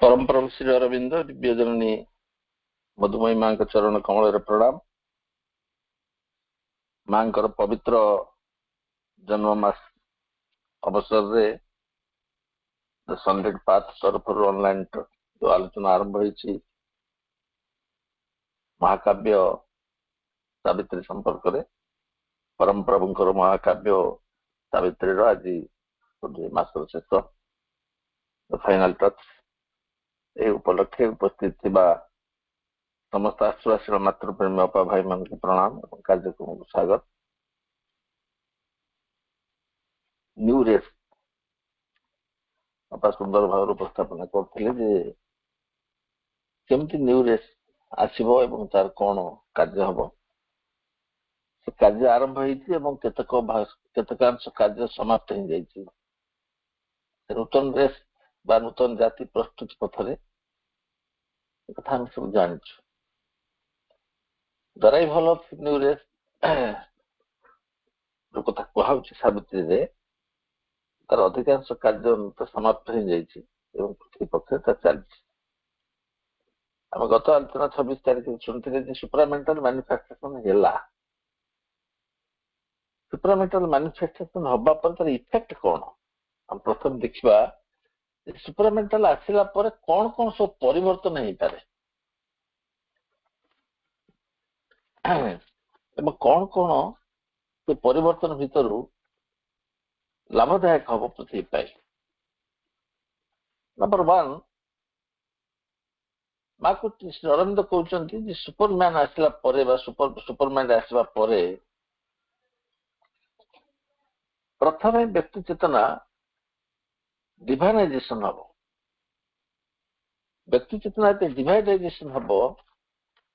परम परम श्री अरविंद दिव्य जननी मधुमयी मां चरण कमल प्रणाम। मां पवित्र जन्ममास अवसर रे सनलाइट पाथ तरफ ऑनलाइन जो आलोचना आरंभ होती महाकाव्य सावित्री संपर्क में परम प्रभुंकर महाकाव्य सावित्री आज मासर शेष फाइनाल टच ए उपलक्षे उपस्थित थिबा समस्त आश्वासीन मातृप्रेमी अपा भाई मान प्रणाम और कार्यक्रम को स्वागत। न्यू रेस अपा सुंदर भाव उपस्थापन करते केमती न्यू रेस आसब एवं तार कौन कार्य हम से कार्य आरंभ केतकांश कार्य समाप्त हो जाइए। नूतन रेस बा नूतन जाति प्रस्तुति पथरे कथा हम सब जान दराइवल ऑफ न्यू रेस जो कथा कहु सावित्री रे तार अधिकांश कार्य तो समाप्त हो जाइए पृथ्वी पक्ष चलती। आम गत आलोचना 26 तारीख शुणुते सुप्रामेंटल मैन्युफैक्चरेशन है। सुप्रामेंटल मैन्युफैक्चरेशन हवा पर तार इफेक्ट कौन हम प्रथम देखा सुप्रामेंटल आसला पर कौन कौन सब परिवर्तन हो पारे कौन कौन से परिवर्तन भितर लाभदायक हम पृथ्वी पाई। नंबर 1 माँ को अरविंद कहते सुपरमैन आसला सुपरमैन आसवा प्रथम व्यक्ति चेतना डिवाइनाइजेशन हम व्यक्ति चेतना डिवाइनाइजेशन हम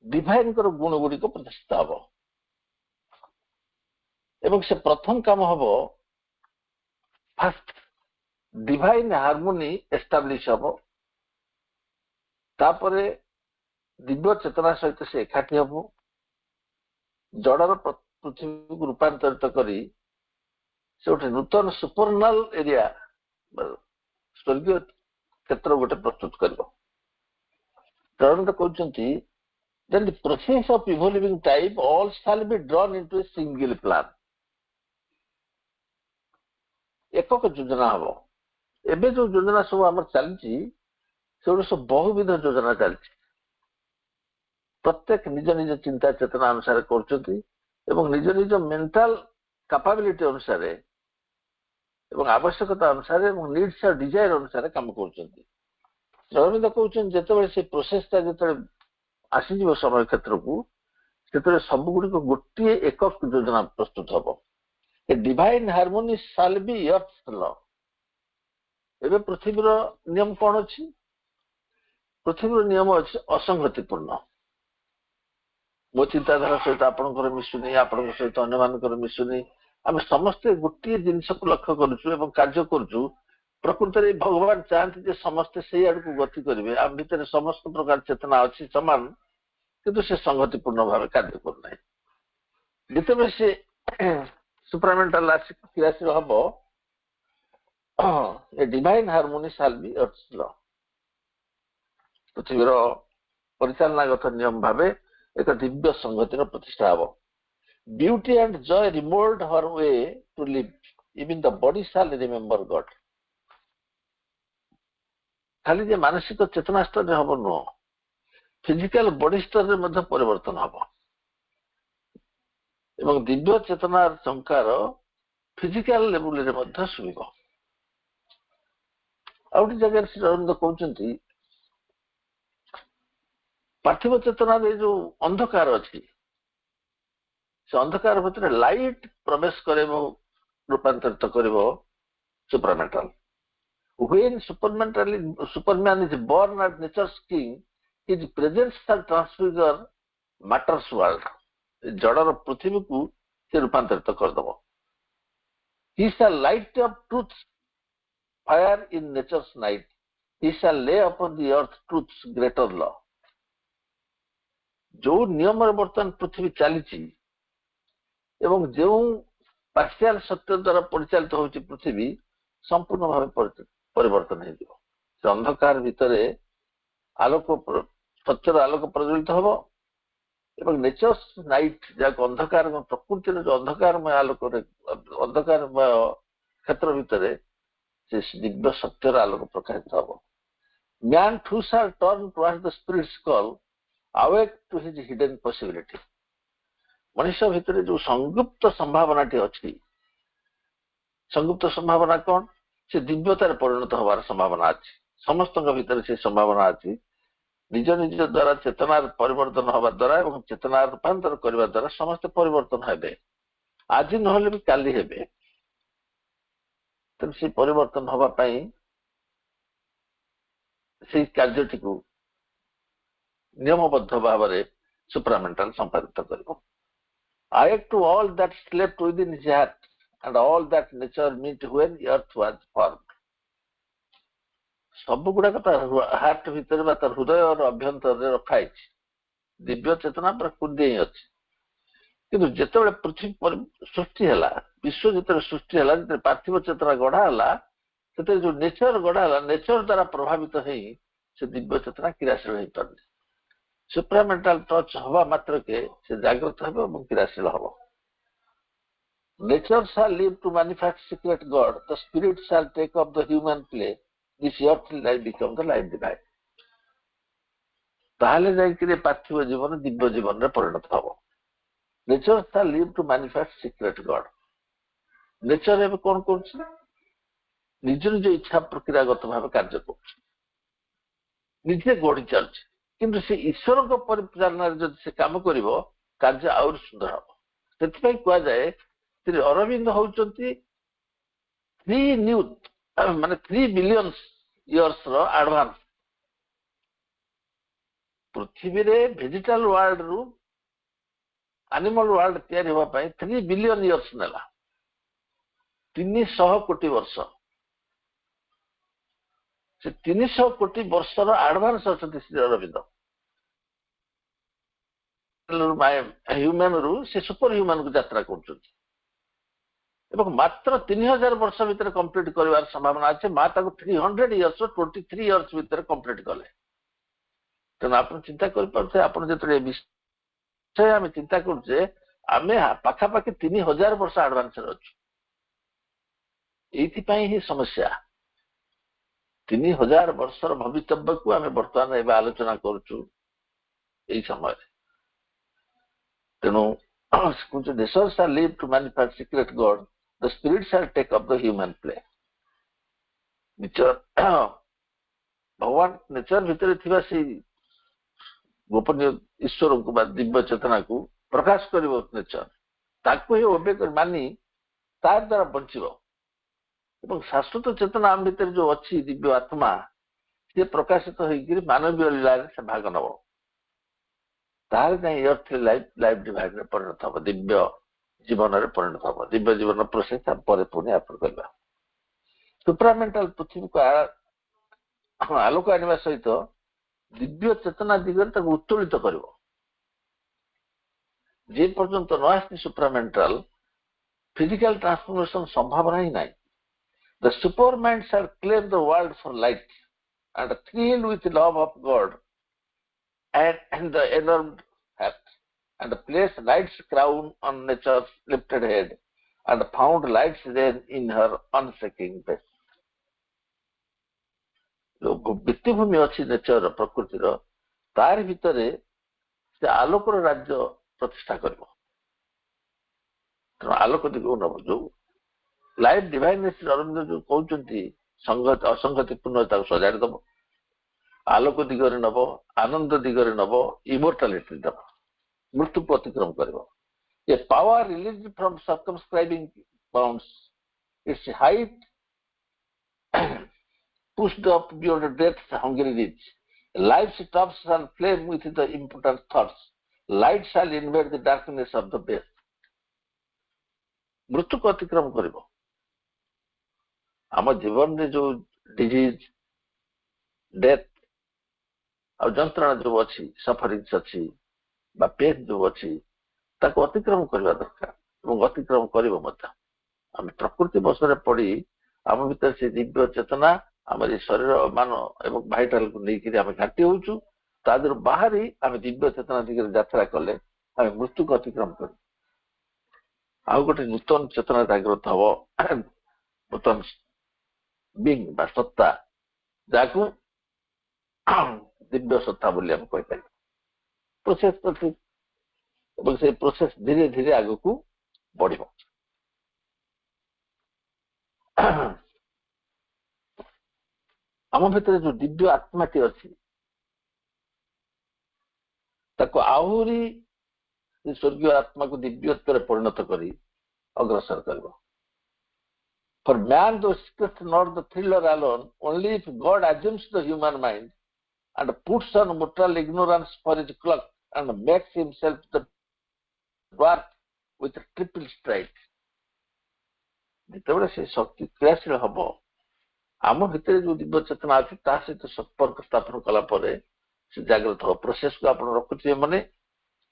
डिवाइन गुण गुड़िक प्रतिष्ठा हम एवं से प्रथम काम हम फास्ट डिवाइन हार्मोनी एस्टाब्लिश हम तापरे दिव्य चेतना सहित से एकाठी हम जड़र पृथ्वी को रूपांतरित करी से गोटे नूतन सुपरनल एरिया स्वर्गीय क्षेत्र गोटे प्रस्तुत कर कहते then the process of evolving type all shall be drawn into a single plan एकक योजना हम एबे जो योजना सब आम चलती से सब बहुविध योजना चलती प्रत्येक निज निज चिंता चेतना अनुसार कर निज निज मेंटल कैपेबिलिटी अनुसार एवं आवश्यकता अनुसार नीड्स और डिजायर अनुसार काम कर अरविंद कहते जिते से प्रोसेसटा जो आसीज समय क्षेत्र को सब गुड़िक गोटे एकक योजना प्रस्तुत हम a divine harmony shall be earth's law. एवं पृथ्वीर नियम कौन अच्छी पृथ्वीर नियम अच्छे असंगतिपूर्ण मो चिंताधारा सहित आपंकर मिशुनी आपण सहित अन्य मान मिशुनी आम समस्ते गोटे जिनस को लक्ष्य करुँ कार्य करुँ प्रकृत में भगवान चाहते समस्ते से आड़ को गति करेंगे आम भर समस्त प्रकार चेतना अच्छी समान किंतु से संगतिपूर्ण भाव कार्य करना जिते से सुप्रामेंटल क्रियाशील हम a divine harmony shall be earth's law पृथ्वीर परिचालनागत नियम भाव एक दिव्य संगतिर प्रतिष्ठा हम beauty and joy remould her way to live even the body shall remember God खाली जे मानसिक चेतना स्तर हम नुह फिजिकल बॉडी स्तर में परिवर्तन हम एवं दिव्य चेतना संकार फिजिकल लेवल रे शुभ आउट जगह श्री अरविंद कहते पार्थिव चेतना जो अंधकार अच्छी से अंधकार भितर लाइट प्रवेश करे रूपांतरित कर supermental when superman is born as nature's king his presence shall transfigure matter's world जड़र पृथ्वी को से रूपांतरित करदब he shall light up truth fire in nature's night he shall lay upon the earth truth's greater law जो नियम बर्तमान पृथ्वी चली एवं जो partial सत्य द्वारा परिचालित होती पृथ्वी संपूर्ण भाव परिवर्तन हो अंधकार भितर ଆଲୋକ ସତ୍ୟର ଆଲୋକ ପ୍ରଜ୍ୱଳିତ ହବ ଏବଂ ନେଚର୍ସ ନାଇଟ୍ ଯାହାକୁ ଅନ୍ଧକାର ପ୍ରକୃତିର ଯୋଉ ଅନ୍ଧକାରମୟ ଆଲୋକରେ ଅନ୍ଧକାରମୟ କ୍ଷେତ୍ର ଭିତରେ ସେ ଦିବ୍ୟ ସତ୍ୟର ଆଲୋକ ପ୍ରକାଶିତ ହବ। Man to shall turn towards the spirit's call, awake to his hidden possibility। ମଣିଷ ଭିତରେ ଯୋଉ ସଂଗୁପ୍ତ ସମ୍ଭାବନାଟି ଅଛି, ସଂଗୁପ୍ତ ସମ୍ଭାବନା କଣ? ସେ ଦିବ୍ୟତାରେ ପରିଣତ ହବାର ସମ୍ଭାବନା ଅଛି। ସମସ୍ତଙ୍କ ଭିତରେ ସେ ସମ୍ଭାବନା ଅଛି। ନିଜ ନିଜ ଦ୍ୱାରା ଚେତନାର ପରିବର୍ତ୍ତନ ହବା ଦ୍ୱାରା ଏବଂ ଚେତନା ରୂପାନ୍ତର କରିବା ଦ୍ୱାରା ସମସ୍ତେ ପରିବର୍ତ୍ତନ ହେବେ। ଆଜି ନହେଲେ ବି କାଲି ହେବେ। ତେଣୁ ସେ ପରିବର୍ତ୍ତନ ହବା ପାଇଁ ସେଇ କାର୍ଯ୍ୟଟିକୁ ନିୟମବଦ୍ଧ ଭାବରେ ସୁପ୍ରାମେଣ୍ଟାଲ ସମ୍ପାଦିତ କରିବ। Awake to all that slept within his heart and all that nature meant when earth was formed। ସବୁ ଗୁଡାକ ତାର ହାର୍ଟ ଭିତରେ ବା ତାର ହୃଦୟର ଅଭ୍ୟନ୍ତରରେ ରଖାଯାଇଛି। ଦିବ୍ୟ ଚେତନା ପୁରା କୁନ୍ଦି ହିଁ ଅଛି। କିନ୍ତୁ ଯେତେବେଳେ ପୃଥିବୀ ସୃଷ୍ଟି ହେଲା, ବିଶ୍ୱ ଯେତେବେଳେ ସୃଷ୍ଟି ହେଲା, ଯେତେବେଳେ ପାର୍ଥିବ ଚେତନା ଗଢା ହେଲା, ସେଥିରେ ଯୋଉ ନେଚର ଗଢା ହେଲା, ନେଚର ଦ୍ୱାରା ପ୍ରଭାବିତ ହେଇ ସେ ଦିବ୍ୟ ଚେତନା କ୍ରିୟାଶୀଳ ହେଇପାରୁନି। ସୁପ୍ରାମେଣ୍ଟାଲ ଟଚ୍ ହବା ମାତ୍ରକେ ସେ ଜାଗ୍ରତ ହେବ ଏବଂ କ୍ରିୟାଶୀଳ ହବ। Nature shall live to manifest secret God, the spirit shall take up the human play, this earthly life become the life divine। ତାହେଲେ ଯାଇକିରି ପାର୍ଥିବ ଜୀବନ ଦିବ୍ୟ ଜୀବନରେ ପରିଣତ ହବ। Nature shall live to manifest secret God। Nature ଏବେ କଣ କରୁଛି? ନିଜ ନିଜ ଇଚ୍ଛା ପ୍ରକ୍ରିୟାଗତ ଭାବେ କାର୍ଯ୍ୟ କରୁଛି, ନିଜେ ଗଢି ଚାଲୁଛି। କିନ୍ତୁ ସେ ଈଶ୍ୱରଙ୍କ ପରିଚାଳନାରେ ଯଦି ସେ କାମ କରିବ, କାର୍ଯ୍ୟ ଆହୁରି ସୁନ୍ଦର ହବ। ସେଥିପାଇଁ କୁହାଯାଏ ଶ୍ରୀ ଅରବିନ୍ଦ ହଉଛନ୍ତି 3 ବିଲିୟନ ଇୟର୍ସର ଆଡଭାନ୍ସ। ପୃଥିବୀରେ ଭେଜିଟାଲ ୱାର୍ଲଡ ରୁ ଆନିମାଲ ୱାର୍ଲଡ ତିଆରି ହେବା ପାଇଁ 3 ବିଲିୟନ ଇୟର୍ସ ନେଲା। 300 କୋଟି ବର୍ଷ। ସେ 300 କୋଟି ବର୍ଷର ଆଡଭାନ୍ସ ଅଛନ୍ତି ଶ୍ରୀ ଅରବିନ୍ଦ। ହ୍ୟୁମାନ ରୁ ସେ ସୁପର ହ୍ୟୁମାନ କୁ ଯାତ୍ରା କରୁଛନ୍ତି ଏବଂ ମାତ୍ର 3000 ବର୍ଷ ଭିତରେ କମ୍ପ୍ଲିଟ କରିବାର ସମ୍ଭାବନା ଅଛି। ମା ତାକୁ 300 ଇୟର୍ସ 23 ଇୟର୍ସ ଭିତରେ କମ୍ପ୍ଲିଟ କଲେ। ତେଣୁ ଆପଣ ଚିନ୍ତା କରିପାରୁଥିବେ, ଆପଣ ଯେତେବେଳେ ଏ ବିଷୟ ଆମେ ଚିନ୍ତା କରୁଛେ, ଆମେ ପାଖାପାଖି 3000 ବର୍ଷ ଆଡଭାନ୍ସରେ ଅଛୁ। ଏଇଥିପାଇଁ ହିଁ ସମସ୍ୟା। 3000 ବର୍ଷର ଭବିତବ୍ୟକୁ ଆମେ ବର୍ତ୍ତମାନ ଏବେ ଆଲୋଚନା କରୁଛୁ ଏଇ ସମୟରେ। ତେଣୁ nature shall live to manifest secret God, the spirit shall take up the human play। ଭଗବାନ ନେଚର ଭିତରେ ଥିବା ସେଇ ଗୋପନୀୟ ଈଶ୍ୱରଙ୍କୁ ବା ଦିବ୍ୟ ଚେତନାକୁ ପ୍ରକାଶ କରିବ ନେଚର। ତାକୁ ହିଁ ଓବେ ମାନି ତା ଦ୍ୱାରା ବଞ୍ଚିବ ଏବଂ ଶାଶ୍ୱତ ଚେତନା ଆମ ଭିତରେ ଯୋଉ ଅଛି ଦିବ୍ୟ ଆତ୍ମା, ସିଏ ପ୍ରକାଶିତ ହେଇକିରି ମାନବୀୟ ଲୀଳାରେ ସେ ଭାଗ ନବ। ତାହେଲେ ଯାଇ ଏର୍ଥଲି ଲାଇଫ ଡିଭାଇନରେ ପରିଣତ ହବ, ଦିବ୍ୟ ଜୀବନରେ ପରିଣତ ହବ। ଦିବ୍ୟ ଜୀବନ ପ୍ରୋସେସ ପରେ ପୁଣି ଆପଣ କରିବା। ସୁପ୍ରାମେଣ୍ଟାଲ ପୃଥିବୀକୁ ଆଲୋକ ଆଣିବା ସହିତ ଦିବ୍ୟ ଚେତନା ଦିଗରେ ତାକୁ ଉତ୍ତୋଳିତ କରିବ। ଯେ ପର୍ଯ୍ୟନ୍ତ ନ ଆସିଛି ସୁପ୍ରାମେଣ୍ଟାଲ, ଫିଜିକାଲ ଟ୍ରାନ୍ସଫର୍ମେସନ ସମ୍ଭାବନା ହିଁ ନାହିଁ। The supermind shall claim the world for light and thrill with love of God and the enormed heart, and place light's crown on nature's lifted head, and found light's reign in her unshaking face। ଯୋଉ ଭିତ୍ତିଭୂମି ଅଛି nature ପ୍ରକୃତିର, ତାରି ଭିତରେ ସେ ଆଲୋକର ରାଜ୍ୟ ପ୍ରତିଷ୍ଠା କରିବ। ତେଣୁ ଆଲୋକ ଦିଗକୁ ନବ। ଯୋଉ ଲାଇଫ ଡିଭାଇନେସ ଅରବିନ୍ଦ ଯୋଉ କହୁଛନ୍ତି, ଅସଂଗତି ପୂର୍ଣ୍ଣ ତାକୁ ସଜାଡି ଦବ, ଆଲୋକ ଦିଗରେ ନବ, ଆନନ୍ଦ ଦିଗରେ ନବ, ଇମୋର୍ଟାଲିଟି ଦବ, ମୃତ୍ୟୁକୁ ଅତିକ୍ରମ କରିବ। A power released from circumscribing bounds, its height pushed up beyond death's hungry reach, life's tops shall flame with the impotent thoughts, light shall invade the darkness of the base। ମୃତ୍ୟୁକୁ ଅତିକ୍ରମ କରିବ। ଆମ ଜୀବନରେ ଯୋଉ ଡିଜିଜ, ଡେଥ ଆଉ ଯନ୍ତ୍ରଣା ଯୋଉ ଅଛି, ସଫରିଂସ ଅଛି ବା ପେନ୍ ଯୋଉ ଅଛି, ତାକୁ ଅତିକ୍ରମ କରିବା ଦରକାର ଏବଂ ଅତିକ୍ରମ କରିବ ମଧ୍ୟ। ଆମେ ପ୍ରକୃତି ବଶରେ ପଡି ଆମ ଭିତରେ ସେ ଦିବ୍ୟ ଚେତନା ଆମର ଏ ଶରୀର ମାନ ଏବଂ ଭାଇଟାଲକୁ ନେଇକିରି ଆମେ ଘାଟି ହଉଛୁ। ତା ଦେହରୁ ବାହାରି ଆମେ ଦିବ୍ୟ ଚେତନା ଦିଗରେ ଯାତ୍ରା କଲେ ଆମେ ମୃତ୍ୟୁକୁ ଅତିକ୍ରମ କରୁ। ଆଉ ଗୋଟେ ନୂତନ ଚେତନା ଜାଗ୍ରତ ହବ, ନୂତନ ବିଙ୍ଗ ବା ସତ୍ତା, ଯାହାକୁ ଦିବ୍ୟ ସତ୍ତା ବୋଲି ଆମେ କହିପାରିବା। ପ୍ରୋସେସ ତ ଠିକ, ଏବଂ ସେଇ ପ୍ରୋସେସ ଧୀରେ ଧୀରେ ଆଗକୁ ବଢିବ। ଆମ ଭିତରେ ଯୋଉ ଦିବ୍ୟ ଆତ୍ମାଟି ଅଛି ତାକୁ ଆହୁରି ସ୍ୱର୍ଗୀୟ ଆତ୍ମାକୁ ଦିବ୍ୟତ୍ୱରେ ପରିଣତ କରି ଅଗ୍ରସର କରିବ। For man thou seekest not the thriller alone, only if God assumes the human mind and puts on mortal ignorance for his clock and makes himself the dwarf with a triple strike. ଯେତେବେଳେ ସେ ଶକ୍ତି କ୍ରିୟାଶୀଳ ହବ, ଆମ ଭିତରେ ଯୋଉ ଦିବ୍ୟ ଚେତନା ଅଛି ତା ସହିତ ସମ୍ପର୍କ ସ୍ଥାପନ କଲା ପରେ ସେ ଜାଗ୍ରତ ହବ। ପ୍ରୋସେସକୁ ଆପଣ ରଖୁଥିବେ ମାନେ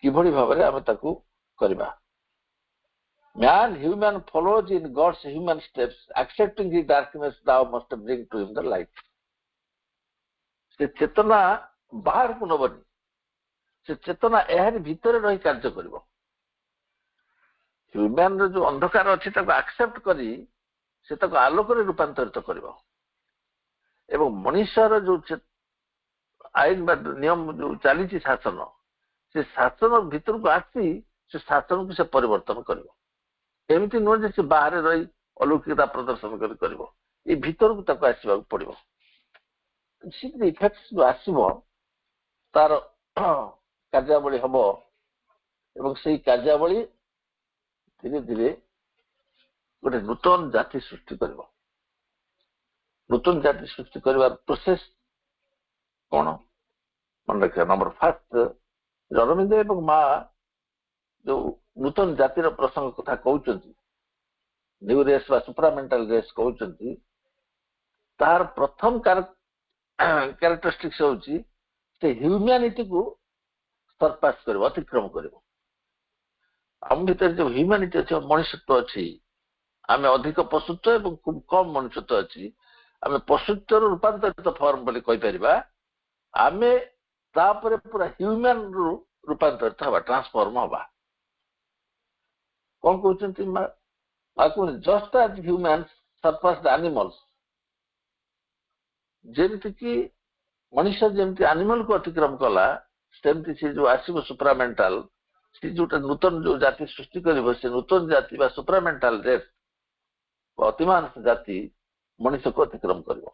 କିଭଳି ଭାବରେ ଆମେ ତାକୁ କରିବା। Man, human follows in God's human steps, accepting his darkness, thou must bring to him the light. ସେ ଚେତନା ବାହାରକୁ ନବନି, ସେ ଚେତନା ଏହାରି ଭିତରେ ରହି କାର୍ଯ୍ୟ କରିବ। ହ୍ୟୁମ୍ୟାନର ଯୋଉ ଅନ୍ଧକାର ଅଛି ତାକୁ ଆକ୍ସେପ୍ଟ କରି ସେ ତାକୁ ଆଲୋକରେ ରୂପାନ୍ତରିତ କରିବ। ଏବଂ ମଣିଷର ଯୋଉ ଆଇନ ବା ନିୟମ ଯୋଉ ଚାଲିଛି ଶାସନ, ସେ ଶାସନ ଭିତରକୁ ଆସି ସେ ଶାସନକୁ ସେ ପରିବର୍ତ୍ତନ କରିବ। ଏମିତି ନୁହେଁ ଯେ ସେ ବାହାରେ ରହି ଅଲୌକିକତା ପ୍ରଦର୍ଶନ କରିବ, ଏ ଭିତରକୁ ତାକୁ ଆସିବାକୁ ପଡିବ। ଇଫେକ୍ଟ ଯୋଉ ଆସିବ ତାର କାର୍ଯ୍ୟାବଳୀ ହବ ଏବଂ ସେଇ କାର୍ଯ୍ୟାବଳୀ ଧୀରେ ଧୀରେ ଗୋଟେ ନୂତନ ଜାତି ସୃଷ୍ଟି କରିବ। ନୂତନ ଜାତି ସୃଷ୍ଟି କରିବାର ପ୍ରୋସେସ କଣ ମନେ ରଖିବା। ନମ୍ବର ଫାଷ୍ଟ, ଅରବିନ୍ଦ ଏବଂ ମା ଯୋଉ ନୂତନ ଜାତିର ପ୍ରସଙ୍ଗ କଥା କହୁଛନ୍ତି, ନ୍ୟୁ ରେସ୍ ବା ସୁପ୍ରାମେଣ୍ଟାଲ ରେସ୍ କହୁଛନ୍ତି, ତାହାର ପ୍ରଥମ କ୍ୟାରେକ୍ଟରିଷ୍ଟିକ୍ସ ହଉଛି ସେ ହ୍ୟୁମ୍ୟାନିଟିକୁ ସରପାସ କରିବ, ଅତିକ୍ରମ କରିବ। ଆମ ଭିତରେ ଯୋଉ ହ୍ୟୁମାନିଟି ଅଛି, ମଣିଷତ୍ୱ ଅଛି, ଆମେ ଅଧିକ ପଶୁତ୍ୱ ଏବଂ ଖୁବ କମ ମଣିଷତ୍ୱ ଅଛି। ଆମେ ପଶୁତ୍ୱର ରୂପାନ୍ତରିତ ଫର୍ମ ବୋଲି କହିପାରିବା। ଆମେ ତାପରେ ପୁରା ହ୍ୟୁମ୍ୟାନ ରୁ ରୂପାନ୍ତରିତ ହବା, ଟ୍ରାନ୍ସଫର୍ମ ହବା। କଣ କହୁଛନ୍ତି? ଜଷ୍ଟ ଆଜ ହ୍ୟୁମାନ୍ସ ସରପାସଡ ଆନିମଲ୍ସ, ଯେମିତିକି ମଣିଷ ଯେମିତି ଆନିମଲକୁ ଅତିକ୍ରମ କଲା, ସେମିତି ସେ ଯୋଉ ଆସିବ ସୁପ୍ରାମେଣ୍ଟାଲ, ସେ ଯୋଉଟା ନୂତନ ଯୋଉ ଜାତି ସୃଷ୍ଟି କରିବ, ସେ ନୂତନ ଜାତି ବା ସୁପ୍ରାମେଣ୍ଟାଲ ରେସ୍ ଅତିମାନସ ଜାତି ମଣିଷକୁ ଅତିକ୍ରମ କରିବ।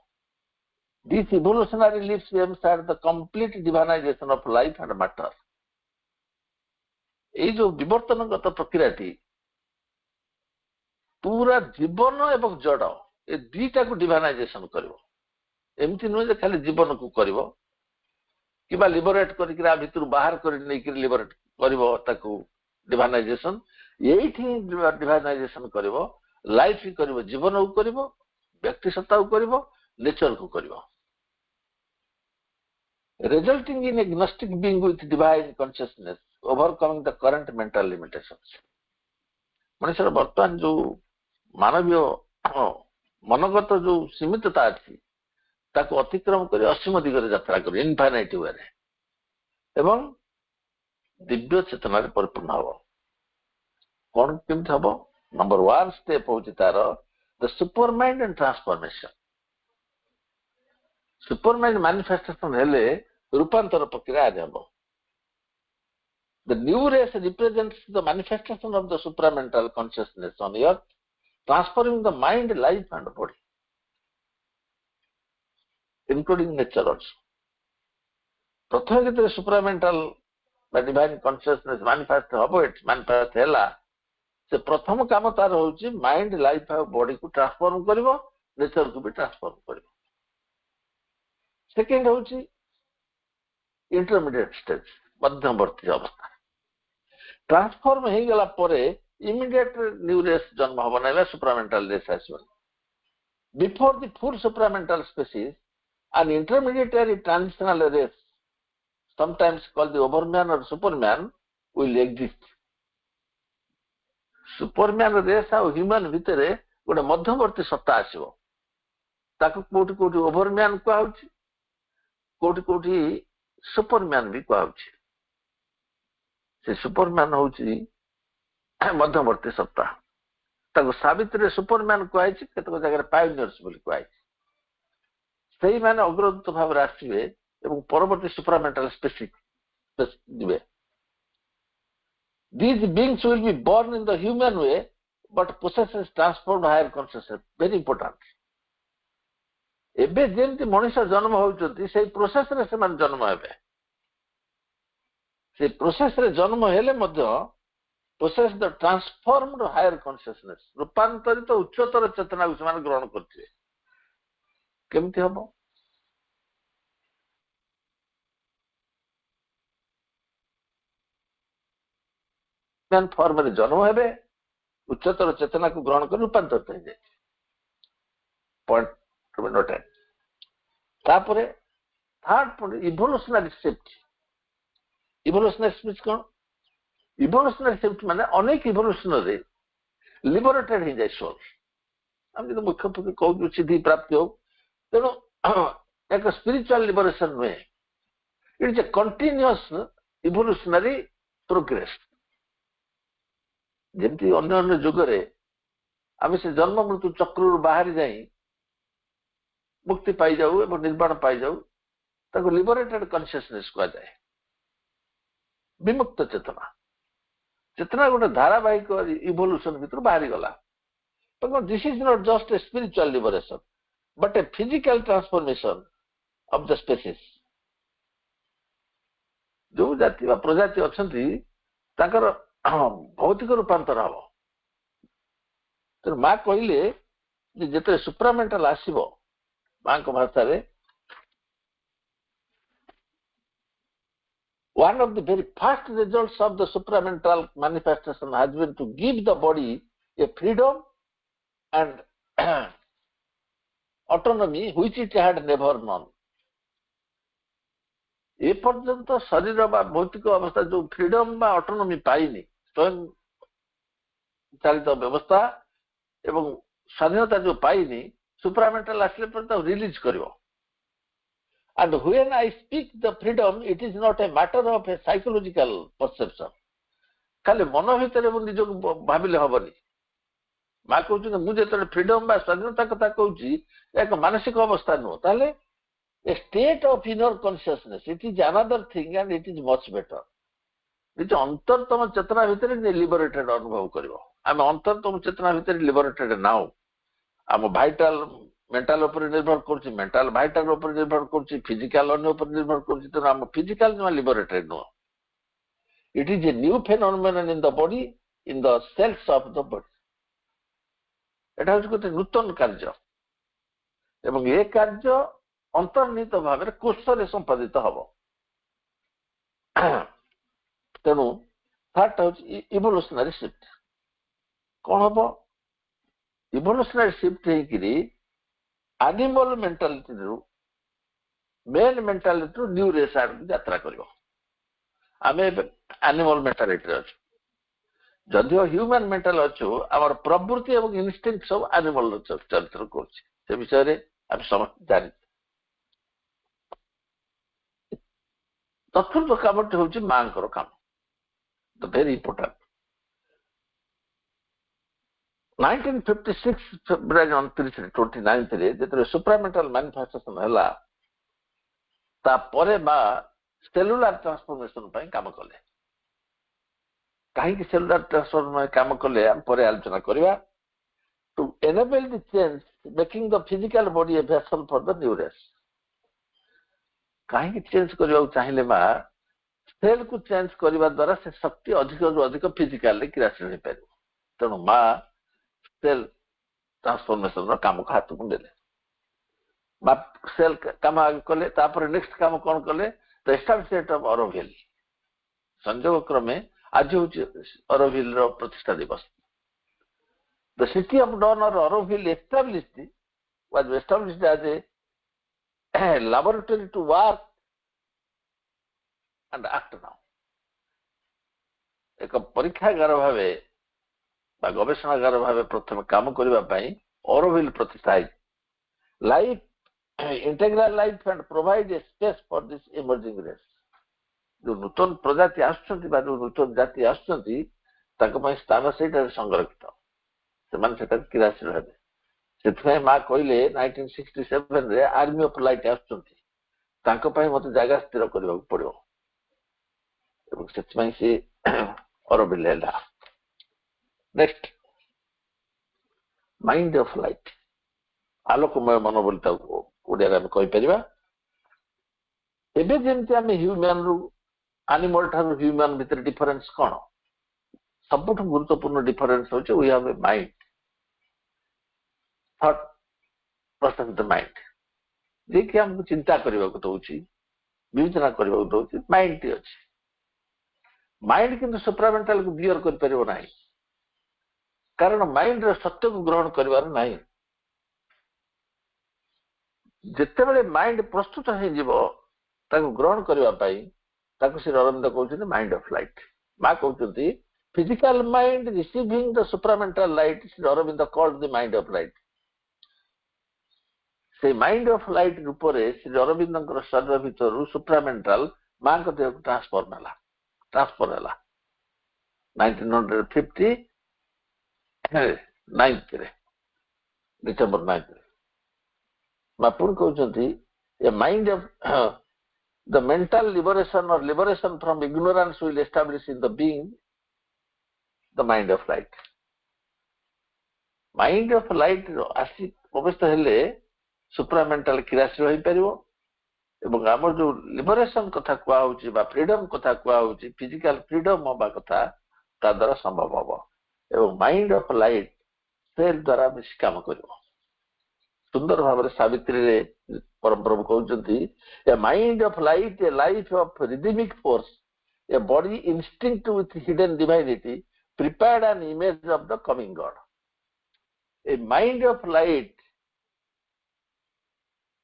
This evolutionary leaps aims at the complete divinization of life and matter. ଏଇ ଯୋଉ ବିବର୍ତ୍ତନଗତ ପ୍ରକ୍ରିୟାଟି ପୁରା ଜୀବନ ଏବଂ ଜଡ ଏ ଦିଟାକୁ ଡିଭାନାଇଜେସନ କରିବ। ଏମିତି ନୁହେଁ ଯେ ଖାଲି ଜୀବନକୁ କରିବ କିମ୍ବା ଲିବରେଟ କରିକି ଆ ଭିତରୁ ବାହାର କରି ନେଇକି ଲିବରେଟ କରିବ ତାକୁ ଡିଭାନାଇଜେସନ। ଏଇଠି ଡିଭାନାଇଜେସନ କରିବ, ଲାଇଫ କରିବ, ଜୀବନକୁ କରିବ, ବ୍ୟକ୍ତି ସତ୍ତାକୁ କରିବ, ନେଚରକୁ କରିବ। Resulting in a gnostic being with divine consciousness, overcoming the current mental limitations. ମଣିଷର ବର୍ତ୍ତମାନ ଯୋଉ ମାନବୀୟ ମନଗତ ଯୋଉ ସୀମିତତା ଅଛି ତାକୁ ଅତିକ୍ରମ କରି ଅସୀମ ଦିଗରେ ଯାତ୍ରା କରିବ, ଇନଫାଇନାଇଟ ୱେରେ, ଏବଂ ଦିବ୍ୟ ଚେତନାରେ ପରିପୂର୍ଣ୍ଣ ହବ। କଣ କେମିତି ହବ? ନମ୍ବର 1 ଷ୍ଟେପ ହଉଛି ତାର the super mind and transformation. Super mind ମାନifestation ହେଲେ ରୂପାନ୍ତର ପ୍ରକ୍ରିୟା ଆରମ୍ଭ ହେବ। The new race represents the manifestation of the supramental consciousness on earth, transforming the mind, life and body, including nature also. ପ୍ରଥମେ ଯେତେବେଳେ ସୁପ୍ରାମେଣ୍ଟାଲ ବା ଡିଭାଇନ କନସିୟସନେସ ମାନifest ହବ, ମାନifest ହେଲା, ସେ ପ୍ରଥମ କାମ ତାର ହଉଛି ମାଇଣ୍ଡ, ଲାଇଫ ଆଉ ବଡିକୁ ଟ୍ରାନ୍ସଫର୍ମ କରିବ, ନେଚରକୁ ବି ଟ୍ରାନ୍ସଫର୍ମ କରିବ। ସେକେଣ୍ଡ ହଉଛି ଇଣ୍ଟରମିଡିଏଟ ଷ୍ଟେଜ, ମଧ୍ୟବର୍ତ୍ତୀ ଅବସ୍ଥା। ଟ୍ରାନ୍ସଫର୍ମ ହେଇଗଲା ପରେ ଇମିଡିଏଟ ନ୍ୟୁ ରେସ୍ ଜନ୍ମ ହବ ନାହିଁ ବା ସୁପ୍ରାମେଣ୍ଟାଲ ରେସ୍ ଆସିବନି। Before the full supramental species an intermediary transitional race, sometimes called the overman or superman, will exist. Superman race ଆଉ ହ୍ୟୁମାନ ଭିତରେ ଗୋଟେ ମଧ୍ୟବର୍ତ୍ତୀ ସତ୍ତା ଆସିବ। ତାକୁ କୋଉଠି କୋଉଠି ଓଭରମ୍ୟାନ୍ କୁହାହଉଛି, କୋଉଠି କୋଉଠି ସୁପରମ୍ୟାନ୍ ବି କୁହାହଉଛି। ସେ ସୁପରମ୍ୟାନ୍ ହଉଛି ମଧ୍ୟବର୍ତ୍ତୀ ସତ୍ତା। ତାକୁ ସାବିତ୍ରୀରେ ସୁପରମ୍ୟାନ୍ କୁହାଯାଇଛି, କେତେକ ଜାଗାରେ ପାୟୋନିୟର୍ସ ବୋଲି କୁହାଯାଇଛି। ସେଇମାନେ ଅଗ୍ରଦୂତ ଭାବରେ ଆସିବେ ଏବଂ ପରବର୍ତ୍ତୀ ସୁପରାମେଣ୍ଟାଲ ସ୍ପେସିସ୍ ଯିବେ। These beings will be born in the human way but possesses transformed higher consciousness. Very important. ଏବେ ଯେମିତି ମଣିଷ ଜନ୍ମ ହେଉଛନ୍ତି ସେଇ ପ୍ରୋସେସରେ ସେମାନେ ଜନ୍ମ ହେବେ। ସେ ପ୍ରୋସେସରେ ଜନ୍ମ ହେଲେ ମଧ୍ୟ possess the transformed higher consciousness, ରୂପାନ୍ତରିତ ଉଚ୍ଚତର ଚେତନାକୁ ସେମାନେ ଗ୍ରହଣ କରିଥିବେ। କେମିତି ହବ? ଫର୍ମରେ ଜନ୍ମ ହେବେ, ଉଚ୍ଚତର ଚେତନାକୁ ଗ୍ରହଣ କରି ରୂପାନ୍ତରିତ ହେଇଯାଏ। ପଏଣ୍ଟ। ତାପରେ third point evolutionary shift. Evolutionary shift କ'ଣ? ଇଭୋଲ୍ୟୁସନାରୀ ଶିଫ୍ଟ ମାନେ ଅନେକ ଇଭୋଲ୍ୟୁସନରେ ଲିବରେଟେଡ ହେଇଯାଏ ସୋଲ। ଆମେ ଯଦି ମୁଖ୍ୟ କହୁଛୁ ସିଦ୍ଧି ପ୍ରାପ୍ତି ହଉ, ତେଣୁ ଏକ ସ୍ପିରିଚୁଆଲ ଲିବରେସନ ନୁହେଁ, it is a continuous evolutionary progress. ଯେମିତି ଅନ୍ୟ ଅନ୍ୟ ଯୁଗରେ ଆମେ ସେ ଜନ୍ମ ମୃତ୍ୟୁ ଚକ୍ରରୁ ବାହାରି ଯାଇ ମୁକ୍ତି ପାଇଯାଉ ଏବଂ ନିର୍ବାଣ ପାଇଯାଉ, ତାକୁ ଲିବରେଟେଡ କନସିୟସନେସ୍ କୁହାଯାଏ। ବିମୁକ୍ତ ଚେତନା। ଚେତନା ଗୋଟେ ଧାରାବାହିକ ଇଭୋଲ୍ୟୁସନ ଭିତରୁ ବାହାରିଗଲା। This is not just a spiritual liberation but a physical transformation of the species. ଯୋଉ ଜାତି ବା ପ୍ରଜାତି ଅଛନ୍ତି ତାଙ୍କର ଭୌତିକ ରୂପାନ୍ତର ହବ। ତେଣୁ ମା କହିଲେ ଯେ ଯେତେବେଳେ ସୁପ୍ରାମେଣ୍ଟାଲ ଆସିବ, ମାଙ୍କ ଭାଷାରେ one of the very first results of the supramental manifestation has been to give the body a freedom and autonomy which it had never known. ଏ ପର୍ଯ୍ୟନ୍ତ ଶରୀର ବା ଭୌତିକ ଅବସ୍ଥା ଯୋଉ ଫ୍ରିଡମ ବା ଅଟୋନୋମି ପାଇନି, ସ୍ୱୟଂ ଚାଳିତ ବ୍ୟବସ୍ଥା ଏବଂ ସ୍ୱାଧୀନତା ଯୋଉ ପାଇନି, ସୁପ୍ରାମେଣ୍ଟାଲ ଆସିଲେ ପରେ ତାକୁ ରିଲିଜ କରିବ। And when I speak the freedom, it is not a matter of a psychological perception. ଖାଲି ମନ ଭିତରେ ମୁଁ ନିଜକୁ ଭାବିଲେ ହବନି। ମା କହୁଛନ୍ତି ମୁଁ ଯେତେବେଳେ ଫ୍ରିଡମ ବା ସ୍ୱାଧୀନତା କଥା କହୁଛି, ଏକ ମାନସିକ ଅବସ୍ଥା ନୁହଁ, ତାହେଲେ a state of inner consciousness, it is another thing and it is much better. ନିଜ ଅନ୍ତରତମ ଚେତନା ଭିତରେ ଲିବରେଟେଡ ଅନୁଭବ କରିବ। ଆମେ ଅନ୍ତରତମ ଚେତନା ଭିତରେ ଲିବରେଟେଡ ନାଉ। ଆମ ଭାଇଟାଲ ମେଣ୍ଟାଲ ଉପରେ ନିର୍ଭର କରୁଛି, ମେଣ୍ଟାଲ ଭାଇଟାଲ ଉପରେ ନିର୍ଭର କରୁଛି, ଫିଜିକାଲ ଅନ୍ୟ ଉପରେ ନିର୍ଭର କରୁଛି। ତେଣୁ ଆମ ଫିଜିକାଲ ଜମା ଲିବରେଟେଡ ନୁହଁ। It is a new phenomenon in the body, in the cells of the body. ଏଟା ହଉଛି ଗୋଟେ ନୂତନ କାର୍ଯ୍ୟ ଏବଂ ଏ କାର୍ଯ୍ୟ ଅନ୍ତର୍ନିହିତ ଭାବରେ କୋଷରେ ସମ୍ପାଦିତ ହବ। ତେଣୁ ଥାର୍ଡ ହଉଛି ଇଭୋଲ୍ୟୁସନାରୀ ଶିଫ୍ଟ। କ'ଣ ହବ? ଇଭୋଲ୍ୟୁସନାରୀ ଶିଫ୍ଟ ହେଇକିରି ଆନିମଲ ମେଣ୍ଟାଲିଟିରୁ ମେନ୍ ମେଣ୍ଟାଲିଟିରୁ ନ୍ୟୁ ରେସ୍ ଆଡକୁ ଯାତ୍ରା କରିବ। ଆମେ ଏବେ ଆନିମଲ ମେଣ୍ଟାଲିଟିରେ ଅଛୁ, ଯଦିଓ ହ୍ୟୁମାନ ମେଣ୍ଟାଲ ଅଛୁ, ଆମର ପ୍ରବୃତ୍ତି ଏବଂ ଇନଷ୍ଟିଙ୍କ୍ଟ ସବୁ ଆନିମଲ ଚରିତ୍ର କରୁଛି। ସେ ବିଷୟରେ ଆମେ ସମସ୍ତେ ଜାଣିଛୁ। ଚତୁର୍ଥ କାମଟି ହଉଛି ମାଙ୍କର କାମ, ଦ ଭେରି ଇମ୍ପୋର୍ଟାଣ୍ଟ। 1956 ଫେବୃଆରୀ 29ରେ ଯେତେବେଳେ ସୁପ୍ରାମେଣ୍ଟାଲ ମାନifestation ହେଲା, ତାପରେ ମା ସେଲୁଲାର ଟ୍ରାନ୍ସଫର୍ମେସନ ପାଇଁ କାମ କଲେ। କାହିଁକି ସେଲୁଲାର ଟ୍ରାନ୍ସଫର୍ମେସନ ପାଇଁ କାମ କଲେ ଆମେ ପରେ ଆଲୋଚନା କରିବା। To enable the change making the physical body a vessel for the new race. କାହିଁକି ଚେଞ୍ଜ କରିବାକୁ ଚାହିଁଲେ ମା? ସେଲକୁ ଚେଞ୍ଜ କରିବା ଦ୍ୱାରା ସେ ଶକ୍ତି ଅଧିକରୁ ଅଧିକ ଫିଜିକାଲରେ କ୍ରିୟାଶୀଳ ହେଇପାରିବ। ତେଣୁ ମା ସେଲ ଟ୍ରାନ୍ସଫର୍ମେସନର କାମକୁ ହାତକୁ ନେଲେ। ମା ସେଲ କାମ ଆଗ କଲେ, ତାପରେ ନେକ୍ସଟ କାମ କ'ଣ କଲେ? The establishment of Auroville. ସଂଯୋଗ କ୍ରମେ ଆଜି ହେଉଛି ଅରୋଭିଲର ପ୍ରତିଷ୍ଠା ଦିବସ। The city of dawn or Auroville was established as a laboratory to work and act now. ଏକ ପରୀକ୍ଷାଗାର ଭାବେ ବା ଗବେଷଣାଗାର ଭାବେ ପ୍ରଥମେ କାମ କରିବା ପାଇଁ ଅରୋଭିଲ ପ୍ରତିଷ୍ଠା ହେଇଛି। life integral life and provide a space for this emerging race जो नूतन प्रजाति आसुचंती बा जो नूतन जाति आसुचंती ताको पई स्थान सेटा संरक्षित सेमान सेटा किरासी रहबे सेतपई मा कहले 1967 रे आर्मी ऑफ लाइट आसुचंती ताको पई मते जागा स्थिर करबा पड़ियो एवं सेतपई से अरबिल हेला नेक्स्ट माइंड ऑफ लाइट आलोकमय मन बोलता ओडिया में कहि परिबा एबे जेमति आमे ह्यूमन रु एनिमल ठारू ह्यूमन भीतर डिफरेंस कोन सबुठ गुरुत्वपूर्ण डिफरेंस होचे we have a mind thought process the mind जे कि हम चिंता करबा को दोछि विवेचना करबा को दोछि माइंड टी अछि माइंड किंतु सुप्रामेंटल को बियर कर परिबो नाही कारण माइंड रे सत्य को ग्रहण करबार नाही जेते बेले माइंड प्रस्तुत हे जीवो ताको ग्रहण करबा पई ताको श्री अरविंद कहउछन माइंड ऑफ लाइट मा कहउछन physical mind receiving the supramental light Shri Aurobindo called the mind of light से माइंड ऑफ लाइट रूपरे श्री अरविंद शरीर भीतर सुप्रामेंटल मां को देह ट्रांसफर हला 1950 9th रे डिसेंबर 9th रे मापुर कहउछन a mind of the mental liberation or liberation from ignorance will establish in the being the mind of light mind of light आसी अवस्था हेले सुप्रामेंटल किरासी रही परिवो एवं हमर जो लिबरेशन कथा कुआ होची बा फ्रीडम कथा कुआ होची फिजिकल फ्रीडम होबा कथा ता द्वारा संभव होबो एवं माइंड ऑफ लाइट सेल द्वारा बेसी काम करिवो सुंदर भाव सावित्री रे परम प्रभु कहउछंती a mind of light a life of rhythmic force a body instinct with hidden divinity prepared an image of the coming God a mind of light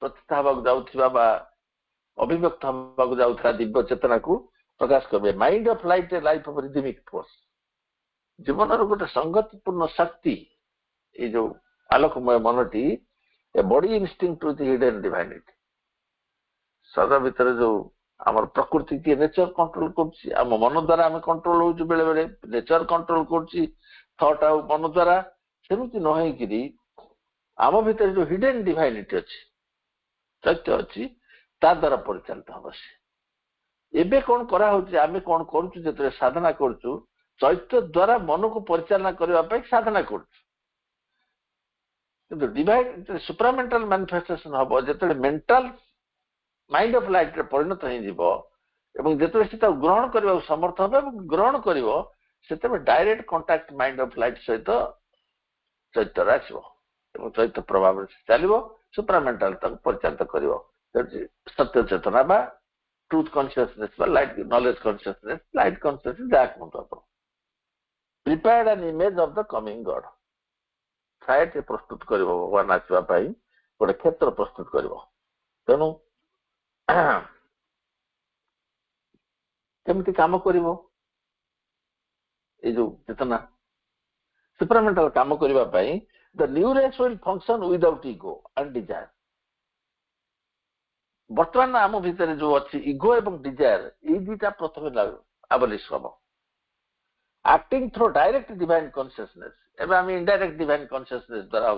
प्रतिष्ठा हबाक जाउथिबा बा अभिव्यक्त हबाक जाउथरा दिव्य चेतना को प्रकाश करबे mind of light a life of rhythmic force जीवन रो गोटे संगतिपूर्ण शक्ति ए जो आलोकमय मनटी a body instinct with hidden divinity सदा भीतर जो आमर प्रकृति के नेचर कंट्रोल करछि आम मन द्वारा हम कंट्रोल होउ बेले बेले नेचर कंट्रोल करछि थॉट आ मन द्वारा सेमिति न होई किरी आम भीतर जो हिडन डिवाइनिटी अछि सत्य अछि ता द्वारा परिचालित होबसे एबे कोन करा होछि आमे कोन करछु जेतरे साधना करछु चैत्य द्वारा मन को परिचालना करबा पे साधना करछु किंतु डिवाइन सुप्रामेंटल मैनिफेस्टेशन हबो जेतरे मेंटल माइंड ऑफ लाइट रे परिणत हे जीवो एवं जेतरे से ग्रहण करबा समर्थ हबे एवं ग्रहण करिवो सेते direct contact mind of light सहित चैत्य राखिवो एवं चैत्य प्रभाव से चलिवो सुप्रामेंटल तक परिचालित करिवो सत्य चेतना बा ट्रूथ कॉन्शियसनेस बा light knowledge consciousness light consciousness जाक म्हणतो prepared an image of the coming God site प्रस्तुत करिवो भगवान आसीबा पई गोटे क्षेत्र प्रस्तुत करिवो तेनु केमति काम करिवो ए जो चेतना सुप्रामेंटल काम करिवा पई the new race will function without ego and desire वर्तमान आम भीतर जो अच्छी इगो एवं डिजायर ये दुटा प्रथम आबलिश हम acting through direct divine consciousness एवं आम इनडायरेक्ट डिवाइन कॉन्शियसनेस द्वारा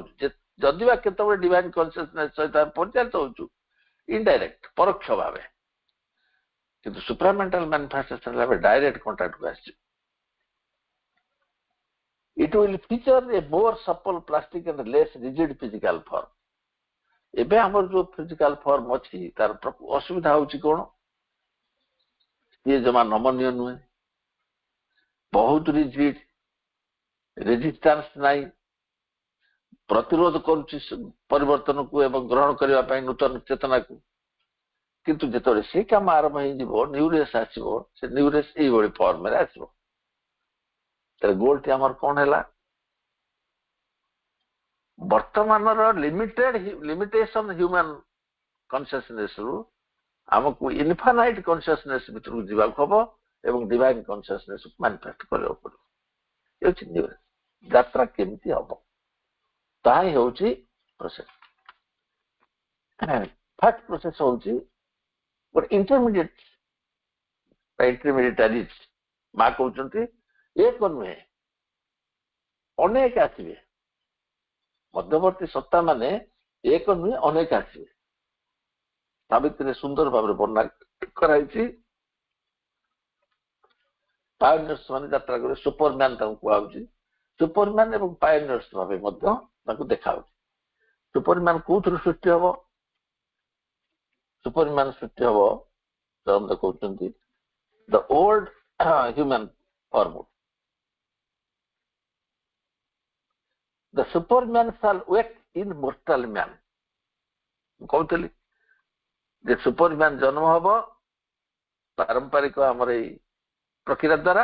जदि बा केतबे डिवाइन कॉन्शियसनेस सहित परिचालित होचु इनडायरेक्ट परोक्ष भावे किंतु सुप्रामेंटल मैनिफेस्टेशन लाभ डायरेक्ट कांटेक्ट को आछि it will feature a more supple plastic and less rigid physical form एबे हमर जो फिजिकल फॉर्म अछि तार असुविधा होछि कोन ये जमा नमनीय नुहे बहुत रिजिड रेजिस्टेंस नाही प्रतिरोध करूछि परिवर्तन को एवं ग्रहण करबा पई नूतन चेतना को किंतु जेतरे से काम आरंभ हे जीवो न्यूरेस आसीबो से न्यूरेस ए बडी फॉर्म रे आसीबो तर गोल टी हमर कोन हैला वर्तमान रो लिमिटेशन ह्यूमन कॉन्शियसनेस रु हमकु इनफाइनाइट कॉन्शियसनेस भितर जीवा खबो एवं डिवाइन कॉन्शियसनेस मैनिफेस्ट करबो पड़ो ए न्यूरेस यात्रा केमती हबो ताही होची प्रोसेस ଫାର୍ଷ୍ଟ ପ୍ରୋସେସ ହଉଛି ଗୋଟେ ଇଣ୍ଟରମିଡିଏଟାରିଜ୍। ମା କହୁଛନ୍ତି ଏକ ନୁହେଁ ଅନେକ ଆସିବେ, ମଧ୍ୟବର୍ତ୍ତୀ ସତ୍ତା ମାନେ ଏକ ନୁହେଁ ଅନେକ ଆସିବେ। ସାବିତ୍ରୀରେ ସୁନ୍ଦର ଭାବରେ ବର୍ଣ୍ଣନା କରାଯାଇଛି। ପାୟୋନିୟର୍ସ ମାନେ ଯାତ୍ରା କରି ସୁପରମ୍ୟାନ ତାଙ୍କୁ କୁହାଯାଉଛି। ସୁପରମ୍ୟାନ ଏବଂ ପାୟୋନିୟର୍ସ ଭାବେ ମଧ୍ୟ ତାଙ୍କୁ ଦେଖାଯାଉଛି। ସୁପରମ୍ୟାନ କୋଉଥିରୁ ସୃଷ୍ଟି ହବ? ସୁପରମ୍ୟାନ ସୃଷ୍ଟି ହବ କହୁଛନ୍ତି the old human form. The superman shall wake in mortal man. ମୁଁ କହୁଥିଲି ଯେ ସୁପରମ୍ୟାନ ଜନ୍ମ ହବ ପାରମ୍ପରିକ ଆମର ଏଇ ପ୍ରକ୍ରିୟା ଦ୍ୱାରା,